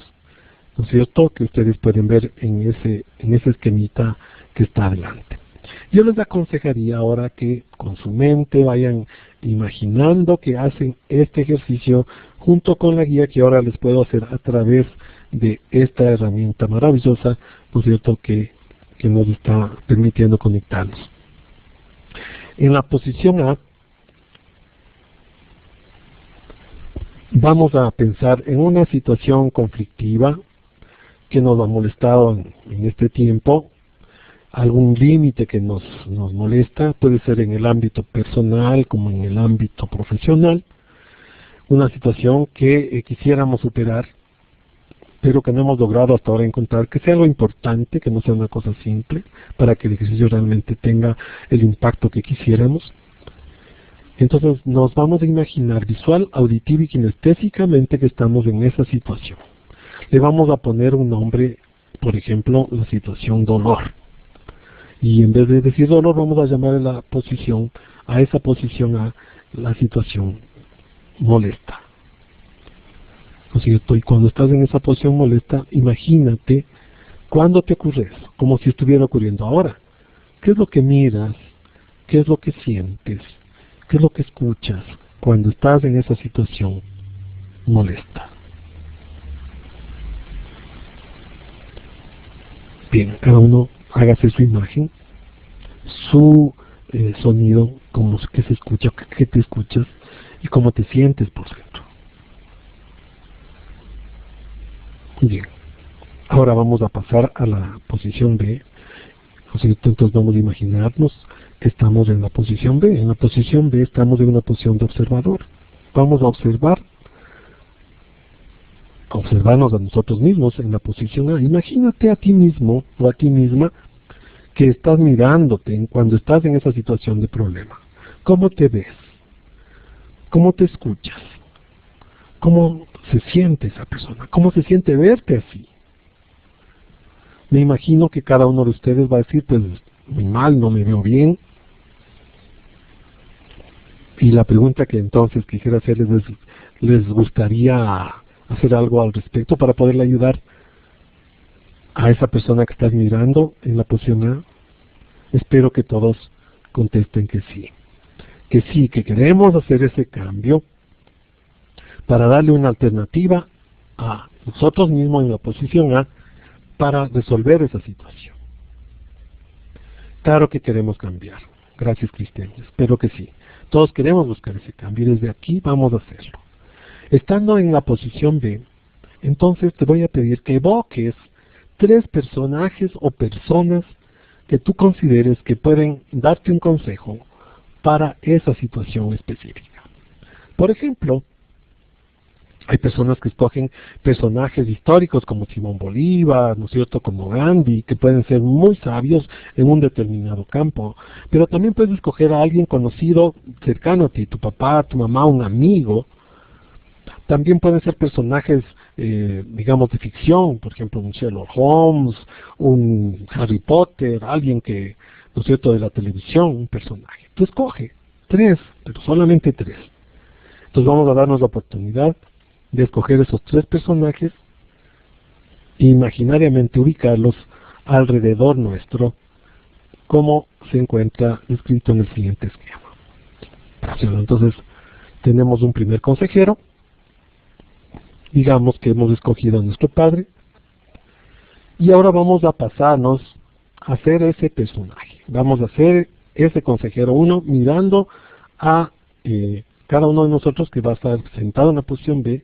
Speaker 3: ¿no es cierto?, que ustedes pueden ver en ese esquemita que está adelante. Yo les aconsejaría ahora que con su mente vayan imaginando que hacen este ejercicio junto con la guía que ahora les puedo hacer a través de esta herramienta maravillosa, ¿no es cierto?, que nos está permitiendo conectarnos. En la posición A, vamos a pensar en una situación conflictiva que nos ha molestado en este tiempo, algún límite que nos molesta, puede ser en el ámbito personal como en el ámbito profesional, una situación que quisiéramos superar, pero que no hemos logrado hasta ahora encontrar que sea algo importante, que no sea una cosa simple, para que el ejercicio realmente tenga el impacto que quisiéramos. Entonces nos vamos a imaginar visual, auditivo y kinestésicamente que estamos en esa situación. Le vamos a poner un nombre, por ejemplo, la situación dolor. Y en vez de decir dolor, vamos a llamar a esa posición a la situación molesta. ¿No es cierto? Y cuando estás en esa posición molesta, imagínate cuándo te ocurre eso, como si estuviera ocurriendo ahora. ¿Qué es lo que miras? ¿Qué es lo que sientes? ¿Qué es lo que escuchas cuando estás en esa situación molesta? Bien, cada uno hágase su imagen, su sonido, como que se escucha, que te escuchas y cómo te sientes por dentro. Bien, ahora vamos a pasar a la posición B. Entonces vamos a imaginarnos que estamos en la posición B. En la posición B estamos en una posición de observador. Vamos a observarnos a nosotros mismos en la posición A. Imagínate a ti mismo o a ti misma que estás mirándote cuando estás en esa situación de problema. ¿Cómo te ves? ¿Cómo te escuchas? ¿Cómo se siente esa persona? ¿Cómo se siente verte así? Me imagino que cada uno de ustedes va a decir, pues, muy mal, no me veo bien. Y la pregunta que entonces quisiera hacerles es, ¿les gustaría hacer algo al respecto para poderle ayudar a esa persona que estás mirando en la posición A? Espero que todos contesten que sí. Que sí, que queremos hacer ese cambio para darle una alternativa a nosotros mismos en la posición A para resolver esa situación. Claro que queremos cambiar. Gracias, Cristian. Espero que sí. Todos queremos buscar ese cambio y desde aquí vamos a hacerlo. Estando en la posición B, entonces te voy a pedir que evoques 3 personajes o personas que tú consideres que pueden darte un consejo para esa situación específica. Por ejemplo, hay personas que escogen personajes históricos como Simón Bolívar, ¿no es cierto?, como Gandhi, que pueden ser muy sabios en un determinado campo. Pero también puedes escoger a alguien conocido, cercano a ti, tu papá, tu mamá, un amigo. También pueden ser personajes, digamos, de ficción, por ejemplo, un Sherlock Holmes, un Harry Potter, alguien que, ¿no es cierto?, de la televisión, un personaje. Tú escoge 3, pero solamente 3. Entonces vamos a darnos la oportunidad de escoger esos 3 personajes e imaginariamente ubicarlos alrededor nuestro, como se encuentra escrito en el siguiente esquema. Entonces, tenemos un primer consejero, digamos que hemos escogido a nuestro padre, y ahora vamos a pasarnos a ser ese personaje. Vamos a ser ese consejero 1 mirando a cada uno de nosotros que va a estar sentado en la posición B,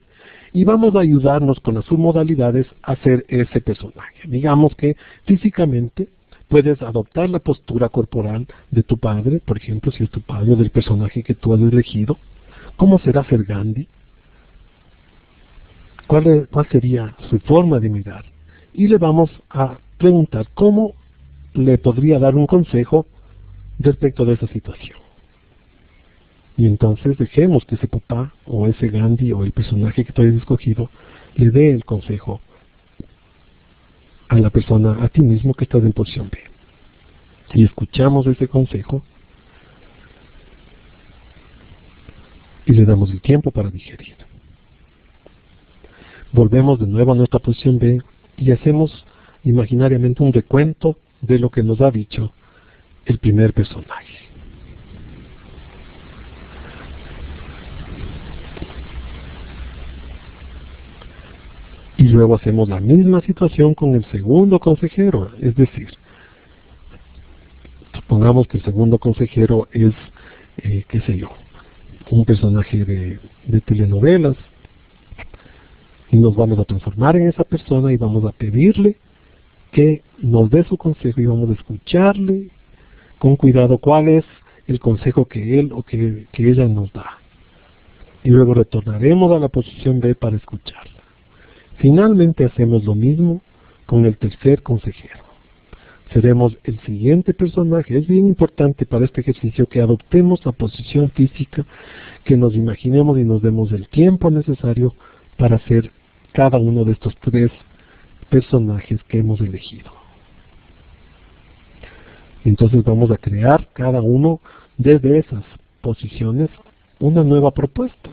Speaker 3: y vamos a ayudarnos con las submodalidades a ser ese personaje. Digamos que físicamente puedes adoptar la postura corporal de tu padre, por ejemplo, si es tu padre, del personaje que tú has elegido. ¿Cómo será ser Gandhi? ¿Cuál sería su forma de mirar? Y le vamos a preguntar cómo le podría dar un consejo respecto de esa situación. Y entonces dejemos que ese papá, o ese Gandhi, o el personaje que tú hayas escogido, le dé el consejo a la persona, a ti mismo que estás en posición B. Y escuchamos ese consejo y le damos el tiempo para digerir. Volvemos de nuevo a nuestra posición B y hacemos imaginariamente un recuento de lo que nos ha dicho el primer personaje. Y luego hacemos la misma situación con el segundo consejero, es decir, supongamos que el segundo consejero es, qué sé yo, un personaje de telenovelas, y nos vamos a transformar en esa persona y vamos a pedirle que nos dé su consejo y vamos a escucharle con cuidado cuál es el consejo que él o que ella nos da. Y luego retornaremos a la posición B para escucharla. Finalmente hacemos lo mismo con el tercer consejero. Seremos el siguiente personaje. Es bien importante para este ejercicio que adoptemos la posición física, que nos imaginemos y nos demos el tiempo necesario para hacer cada uno de estos tres personajes que hemos elegido. Entonces vamos a crear cada uno desde esas posiciones una nueva propuesta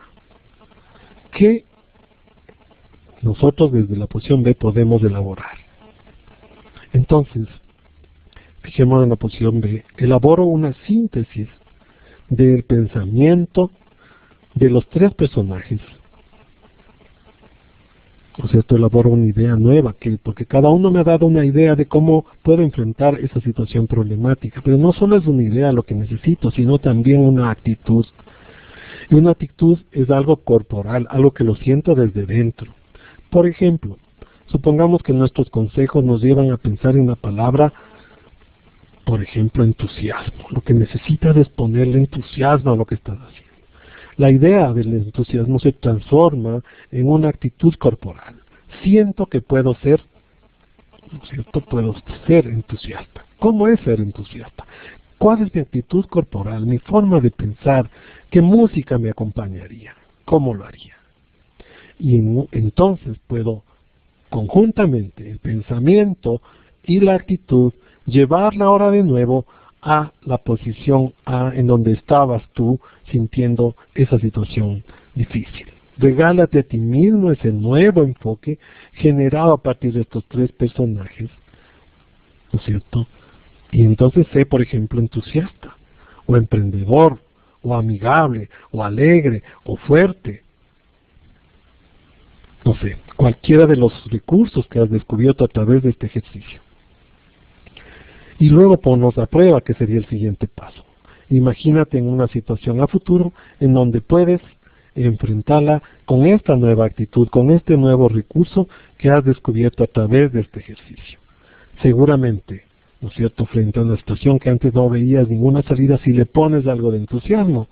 Speaker 3: que nosotros desde la posición B podemos elaborar. Entonces, fijémonos en la posición B. Elaboro una síntesis del pensamiento de los tres personajes. O sea, elaboro una idea nueva, porque cada uno me ha dado una idea de cómo puedo enfrentar esa situación problemática. Pero no solo es una idea lo que necesito, sino también una actitud. Y una actitud es algo corporal, algo que lo siento desde dentro. Por ejemplo, supongamos que nuestros consejos nos llevan a pensar en la palabra, por ejemplo, entusiasmo. Lo que necesitas es ponerle entusiasmo a lo que estás haciendo. La idea del entusiasmo se transforma en una actitud corporal. Siento que puedo ser, ¿no es cierto? Puedo ser entusiasta. ¿Cómo es ser entusiasta? ¿Cuál es mi actitud corporal, mi forma de pensar? ¿Qué música me acompañaría? ¿Cómo lo haría? Y entonces puedo conjuntamente el pensamiento y la actitud llevarla ahora de nuevo a la posición A en donde estabas tú sintiendo esa situación difícil. Regálate a ti mismo ese nuevo enfoque generado a partir de estos tres personajes, ¿no es cierto? Y entonces sé, por ejemplo, entusiasta, o emprendedor, o amigable, o alegre, o fuerte. No sé, cualquiera de los recursos que has descubierto a través de este ejercicio. Y luego ponnos a prueba, que sería el siguiente paso. Imagínate en una situación a futuro en donde puedes enfrentarla con esta nueva actitud, con este nuevo recurso que has descubierto a través de este ejercicio. Seguramente, ¿no es cierto?, frente a una situación que antes no veías ninguna salida, si le pones algo de entusiasmo,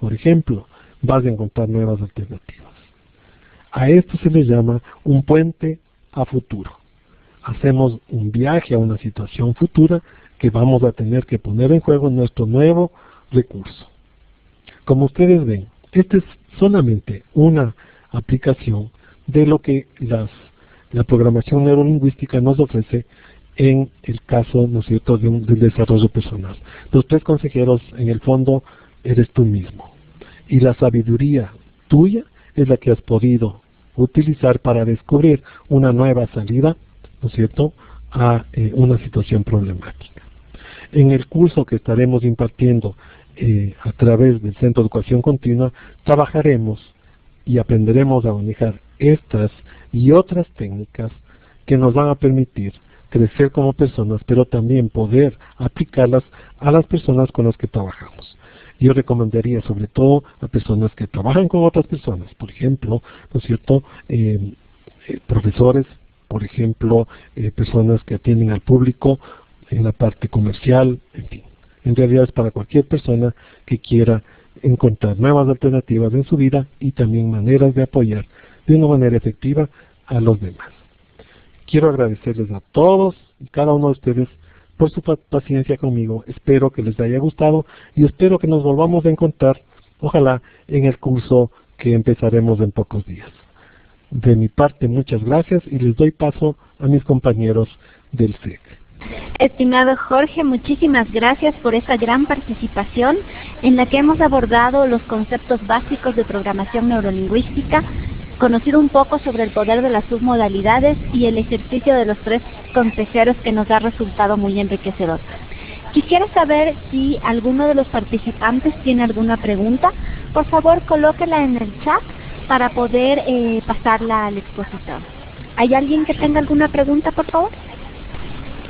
Speaker 3: por ejemplo, vas a encontrar nuevas alternativas. A esto se le llama un puente a futuro. Hacemos un viaje a una situación futura que vamos a tener que poner en juego nuestro nuevo recurso. Como ustedes ven, esta es solamente una aplicación de lo que la programación neurolingüística nos ofrece en el caso, ¿no es cierto?, del desarrollo personal. Los tres consejeros, en el fondo, eres tú mismo. Y la sabiduría tuya es la que has podido utilizar para descubrir una nueva salida, ¿no es cierto?, a una situación problemática. En el curso que estaremos impartiendo a través del Centro de Educación Continua, trabajaremos y aprenderemos a manejar estas y otras técnicas que nos van a permitir crecer como personas, pero también poder aplicarlas a las personas con las que trabajamos. Yo recomendaría sobre todo a personas que trabajan con otras personas, por ejemplo, ¿no es cierto?, profesores, por ejemplo, personas que atienden al público en la parte comercial, en fin. En realidad es para cualquier persona que quiera encontrar nuevas alternativas en su vida y también maneras de apoyar de una manera efectiva a los demás. Quiero agradecerles a todos y cada uno de ustedes por su paciencia conmigo. Espero que les haya gustado y espero que nos volvamos a encontrar, ojalá, en el curso que empezaremos en pocos días. De mi parte, muchas gracias y les doy paso a mis compañeros del SEC.
Speaker 2: Estimado Jorge, muchísimas gracias por esta gran participación en la que hemos abordado los conceptos básicos de programación neurolingüística conocido un poco sobre el poder de las submodalidades y el ejercicio de los 3 consejeros que nos ha resultado muy enriquecedor. Quisiera saber si alguno de los participantes tiene alguna pregunta. Por favor, colóquela en el chat para poder pasarla al expositor. ¿Hay alguien que tenga alguna pregunta, por favor?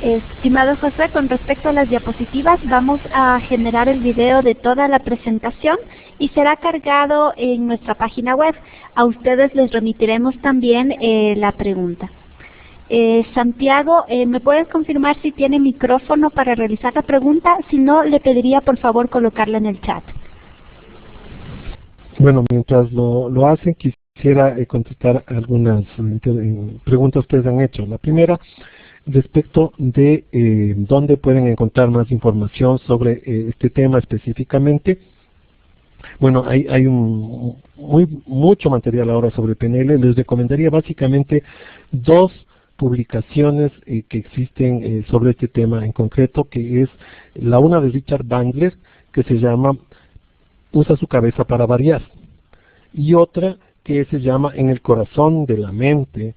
Speaker 2: Estimado José, con respecto a las diapositivas, vamos a generar el video de toda la presentación y será cargado en nuestra página web. A ustedes les remitiremos también la pregunta. Santiago, ¿me puedes confirmar si tiene micrófono para realizar la pregunta? Si no, le pediría por favor colocarla en el chat.
Speaker 3: Bueno, mientras lo hacen, quisiera contestar algunas preguntas que ustedes han hecho. La primera, respecto de dónde pueden encontrar más información sobre este tema específicamente. Bueno, hay mucho material ahora sobre PNL. Les recomendaría básicamente 2 publicaciones que existen sobre este tema en concreto, que es la una de Richard Bandler, que se llama Usa su cabeza para variar, y otra que se llama En el corazón de la mente,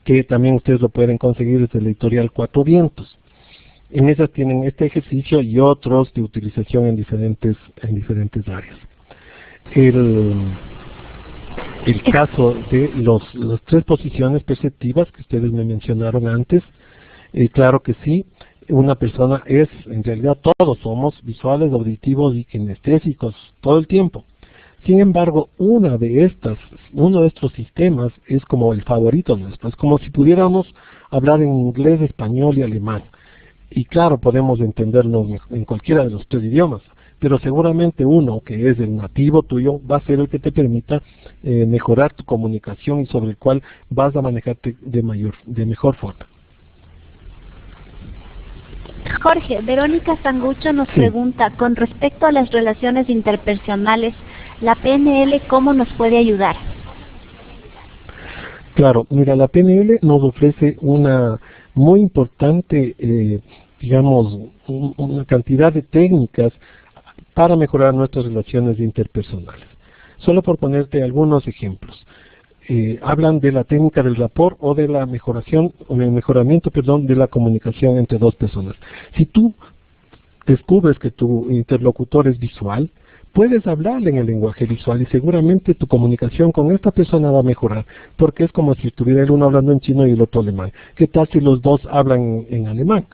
Speaker 3: que también ustedes lo pueden conseguir desde la editorial Cuatro Vientos. En esas tienen este ejercicio y otros de utilización en diferentes áreas. El caso de las 3 posiciones perceptivas que ustedes me mencionaron antes, claro que sí, una persona es, en realidad todos somos visuales, auditivos y kinestésicos todo el tiempo. Sin embargo, uno de estos sistemas es como el favorito nuestro, es como si pudiéramos hablar en inglés, español y alemán. Y claro, podemos entendernos en cualquiera de los 3 idiomas, pero seguramente uno que es el nativo tuyo va a ser el que te permita mejorar tu comunicación y sobre el cual vas a manejarte de mejor forma.
Speaker 2: Jorge, Verónica Sangucho nos pregunta, con respecto a las relaciones interpersonales, ¿la PNL cómo nos puede ayudar?
Speaker 3: Claro, mira, la PNL nos ofrece una muy importante, digamos, una cantidad de técnicas para mejorar nuestras relaciones interpersonales. Solo por ponerte algunos ejemplos. Hablan de la técnica del rapport o de la mejoramiento de la comunicación entre 2 personas. Si tú descubres que tu interlocutor es visual, puedes hablarle en el lenguaje visual y seguramente tu comunicación con esta persona va a mejorar, porque es como si estuviera el uno hablando en chino y el otro alemán. ¿Qué tal si los 2 hablan en alemán?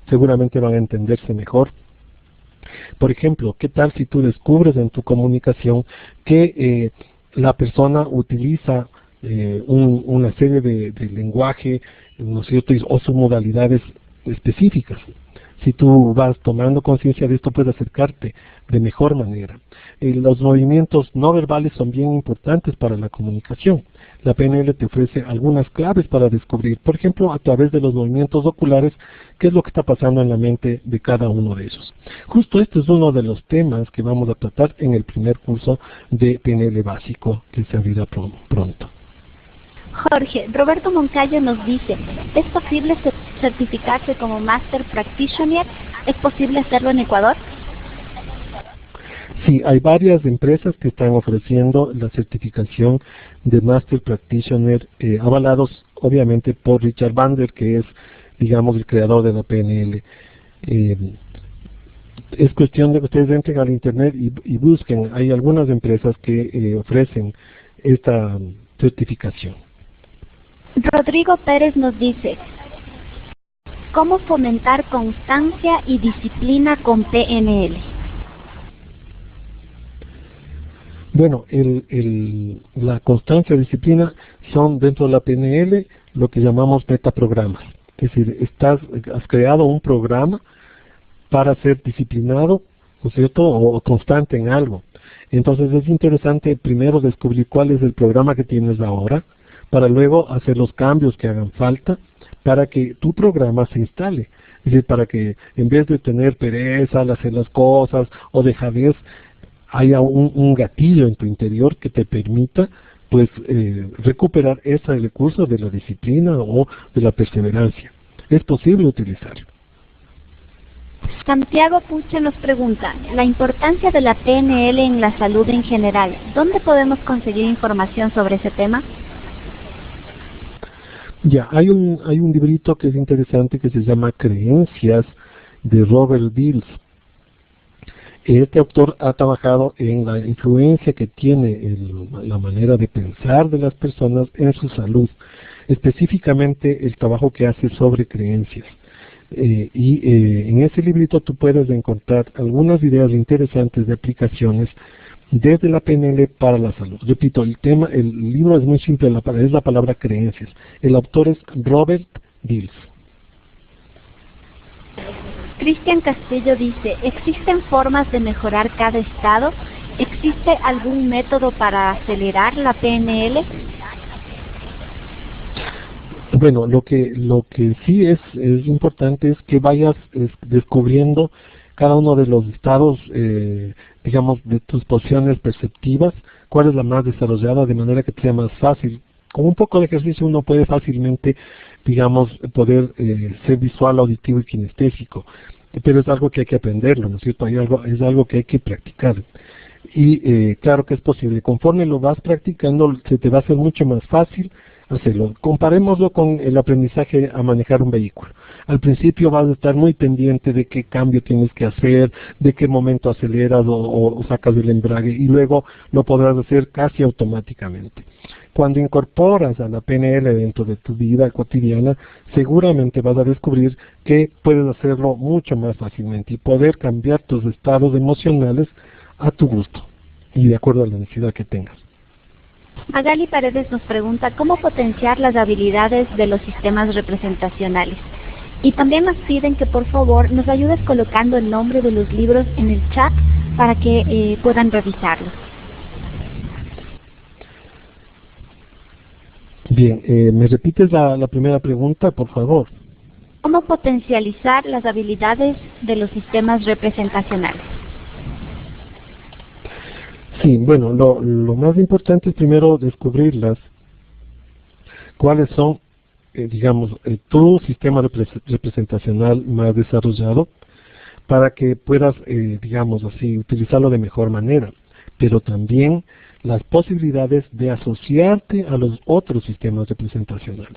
Speaker 3: Seguramente van a entenderse mejor. Por ejemplo, ¿qué tal si tú descubres en tu comunicación que la persona utiliza una serie de lenguaje, ¿no es cierto?, o sus modalidades específicas? Si tú vas tomando conciencia de esto, puedes acercarte de mejor manera. Los movimientos no verbales son bien importantes para la comunicación. La PNL te ofrece algunas claves para descubrir, por ejemplo, a través de los movimientos oculares, qué es lo que está pasando en la mente de cada uno de ellos. Justo este es uno de los temas que vamos a tratar en el primer curso de PNL básico, que se abrirá pronto.
Speaker 2: Jorge, Roberto Moncayo nos dice, ¿es posible certificarse como Master Practitioner? ¿Es posible hacerlo en Ecuador?
Speaker 3: Sí, hay varias empresas que están ofreciendo la certificación de Master Practitioner, avalados obviamente por Richard Bandler, que es, digamos, el creador de la PNL. Es cuestión de que ustedes entren al internet y busquen. Hay algunas empresas que ofrecen esta certificación.
Speaker 2: Rodrigo Pérez nos dice, ¿cómo fomentar constancia y disciplina con PNL?
Speaker 3: Bueno, la constancia y disciplina son dentro de la PNL lo que llamamos metaprogramas. Es decir, has creado un programa para ser disciplinado, ¿no es cierto?, o constante en algo. Entonces es interesante primero descubrir cuál es el programa que tienes ahora, para luego hacer los cambios que hagan falta para que tu programa se instale. Es decir, para que en vez de tener pereza al hacer las cosas o dejadez, haya un gatillo en tu interior que te permita pues recuperar ese recurso de la disciplina o de la perseverancia. Es posible utilizarlo.
Speaker 2: Santiago Puche nos pregunta, la importancia de la PNL en la salud en general. ¿Dónde podemos conseguir información sobre ese tema?
Speaker 3: Ya, hay un librito que es interesante que se llama Creencias, de Robert Dills. Este autor ha trabajado en la influencia que tiene la manera de pensar de las personas en su salud, específicamente el trabajo que hace sobre creencias. En ese librito tú puedes encontrar algunas ideas interesantes de aplicaciones desde la PNL para la salud. Repito, el libro es muy simple, es la palabra creencias. El autor es Robert Dills.
Speaker 2: Cristian Castillo dice, ¿existen formas de mejorar cada estado? ¿Existe algún método para acelerar la PNL?
Speaker 3: Bueno, lo que sí es importante es que vayas descubriendo cada uno de los estados, digamos, de tus posiciones perceptivas, cuál es la más desarrollada, de manera que te sea más fácil. Con un poco de ejercicio uno puede fácilmente, digamos, poder ser visual, auditivo y kinestésico, pero es algo que hay que aprenderlo, ¿no es cierto? Es algo que hay que practicar. Y claro que es posible. Conforme lo vas practicando, se te va a hacer mucho más fácil hacerlo. Comparémoslo con el aprendizaje a manejar un vehículo. Al principio vas a estar muy pendiente de qué cambio tienes que hacer, de qué momento aceleras o sacas del embrague, y luego lo podrás hacer casi automáticamente. Cuando incorporas a la PNL dentro de tu vida cotidiana, seguramente vas a descubrir que puedes hacerlo mucho más fácilmente y poder cambiar tus estados emocionales a tu gusto y de acuerdo a la necesidad que tengas.
Speaker 2: Magali Paredes nos pregunta cómo potenciar las habilidades de los sistemas representacionales. Y también nos piden que por favor nos ayudes colocando el nombre de los libros en el chat para que puedan revisarlos.
Speaker 3: Bien, ¿me repites la primera pregunta, por favor?
Speaker 2: ¿Cómo potencializar las habilidades de los sistemas representacionales?
Speaker 3: Sí, bueno, lo más importante es primero descubrirlas, cuáles son, digamos, tu sistema representacional más desarrollado, para que puedas, digamos así, utilizarlo de mejor manera, pero también las posibilidades de asociarte a los otros sistemas representacionales.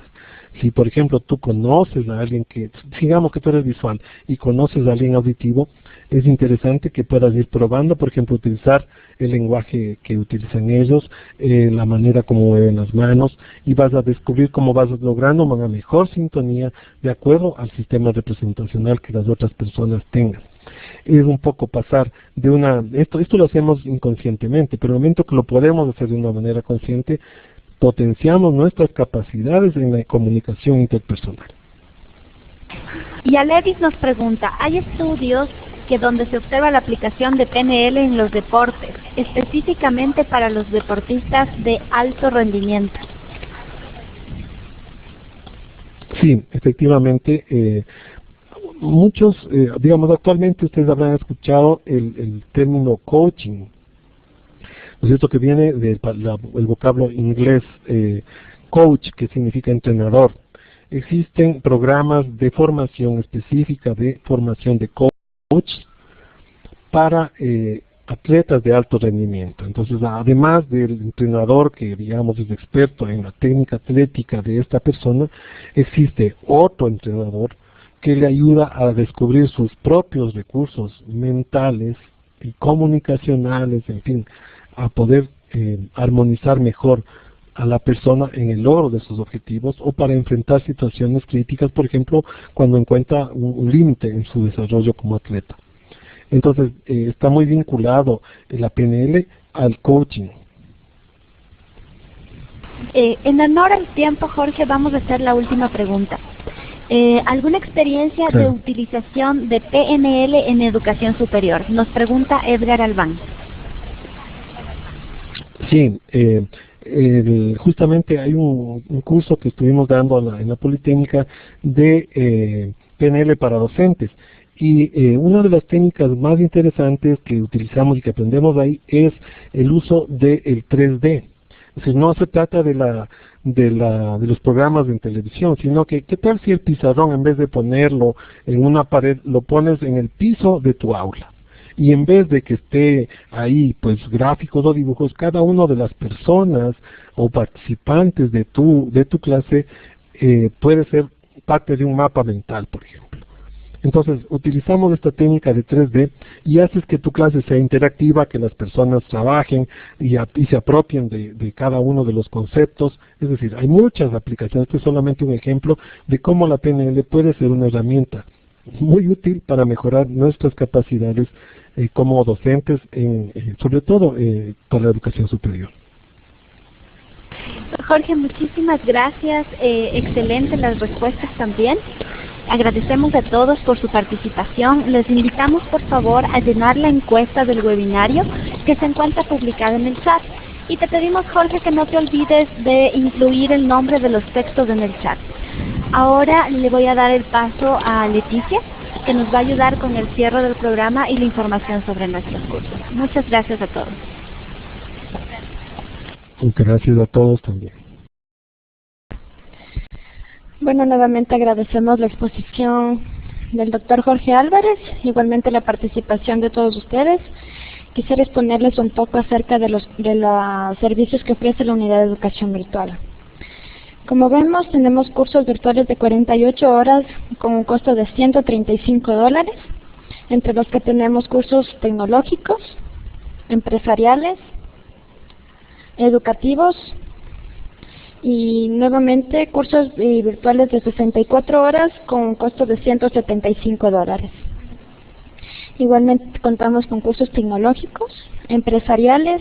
Speaker 3: Si, por ejemplo, tú conoces a alguien que, digamos que tú eres visual y conoces a alguien auditivo, es interesante que puedas ir probando, por ejemplo, utilizar el lenguaje que utilizan ellos, la manera como mueven las manos, y vas a descubrir cómo vas logrando una mejor sintonía de acuerdo al sistema representacional que las otras personas tengan. Es un poco pasar de esto lo hacemos inconscientemente, pero en el momento que lo podemos hacer de una manera consciente, potenciamos nuestras capacidades en la comunicación interpersonal.
Speaker 2: Y Alevis nos pregunta, ¿hay estudios donde se observa la aplicación de PNL en los deportes, específicamente para los deportistas de alto rendimiento? Sí,
Speaker 3: efectivamente. Muchos, digamos, actualmente ustedes habrán escuchado el término coaching, ¿no es cierto?, que viene del vocablo inglés coach, que significa entrenador. Existen programas de formación específica, de formación de coach para atletas de alto rendimiento. Entonces, además del entrenador que, digamos, es experto en la técnica atlética de esta persona, existe otro entrenador que le ayuda a descubrir sus propios recursos mentales y comunicacionales, en fin, a poder armonizar mejor a la persona en el logro de sus objetivos o para enfrentar situaciones críticas, por ejemplo, cuando encuentra un límite en su desarrollo como atleta. Entonces, está muy vinculado la PNL al coaching.
Speaker 2: En honor al tiempo, Jorge, vamos a hacer la última pregunta. ¿Alguna experiencia de utilización de PNL en educación superior? Nos pregunta Edgar Albán.
Speaker 3: Sí, justamente hay un curso que estuvimos dando en la Politécnica de PNL para docentes. Y una de las técnicas más interesantes que utilizamos y que aprendemos ahí es el uso del 3D. Si no se trata de los programas en televisión, sino que ¿qué tal si el pizarrón, en vez de ponerlo en una pared, lo pones en el piso de tu aula? Y en vez de que esté ahí pues gráficos o dibujos, cada una de las personas o participantes de tu clase puede ser parte de un mapa mental, por ejemplo. Entonces, utilizamos esta técnica de 3D y haces que tu clase sea interactiva, que las personas trabajen y se apropien de cada uno de los conceptos. Es decir, hay muchas aplicaciones. Este es solamente un ejemplo de cómo la PNL puede ser una herramienta muy útil para mejorar nuestras capacidades como docentes, sobre todo para la educación superior.
Speaker 2: Jorge, muchísimas gracias. Excelentes las respuestas también. Agradecemos a todos por su participación. Les invitamos, por favor, a llenar la encuesta del webinario que se encuentra publicada en el chat. Y te pedimos, Jorge, que no te olvides de incluir el nombre de los textos en el chat. Ahora le voy a dar el paso a Leticia, que nos va a ayudar con el cierre del programa y la información sobre nuestros cursos. Muchas gracias a todos.
Speaker 3: Gracias a todos también.
Speaker 4: Bueno, nuevamente agradecemos la exposición del doctor Jorge Álvarez, igualmente la participación de todos ustedes. Quisiera exponerles un poco acerca de los servicios que ofrece la Unidad de Educación Virtual. Como vemos, tenemos cursos virtuales de 48 horas con un costo de $135, entre los que tenemos cursos tecnológicos, empresariales, educativos, y nuevamente cursos virtuales de 64 horas con un costo de $175. Igualmente contamos con cursos tecnológicos, empresariales,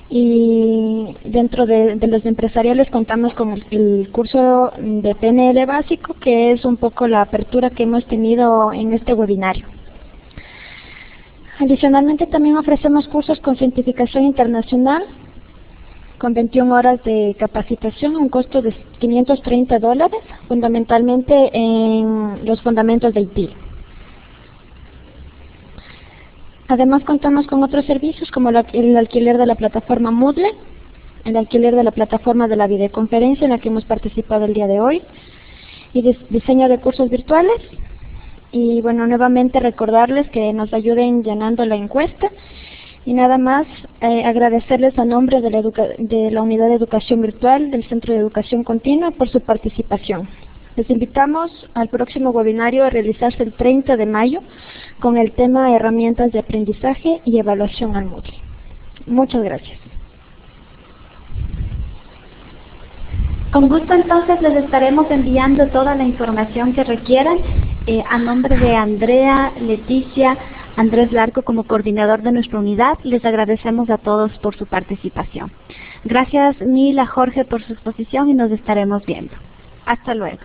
Speaker 4: y dentro de los empresariales contamos con el curso de PNL básico, que es un poco la apertura que hemos tenido en este webinario. Adicionalmente también ofrecemos cursos con certificación internacional, con 21 horas de capacitación a un costo de $530, fundamentalmente en los fundamentos de IT. Además contamos con otros servicios como el alquiler de la plataforma Moodle, el alquiler de la plataforma de la videoconferencia en la que hemos participado el día de hoy, y diseño de cursos virtuales. Y bueno, nuevamente recordarles que nos ayuden llenando la encuesta. Y nada más, agradecerles a nombre de la Unidad de Educación Virtual del Centro de Educación Continua por su participación. Les invitamos al próximo webinario a realizarse el 30 de mayo con el tema Herramientas de Aprendizaje y Evaluación al Moodle. Muchas gracias.
Speaker 2: Con gusto entonces les estaremos enviando toda la información que requieran a nombre de Andrea, Leticia, Andrés Larco como coordinador de nuestra unidad. Les agradecemos a todos por su participación. Gracias mil a Jorge por su exposición y nos estaremos viendo. Hasta luego.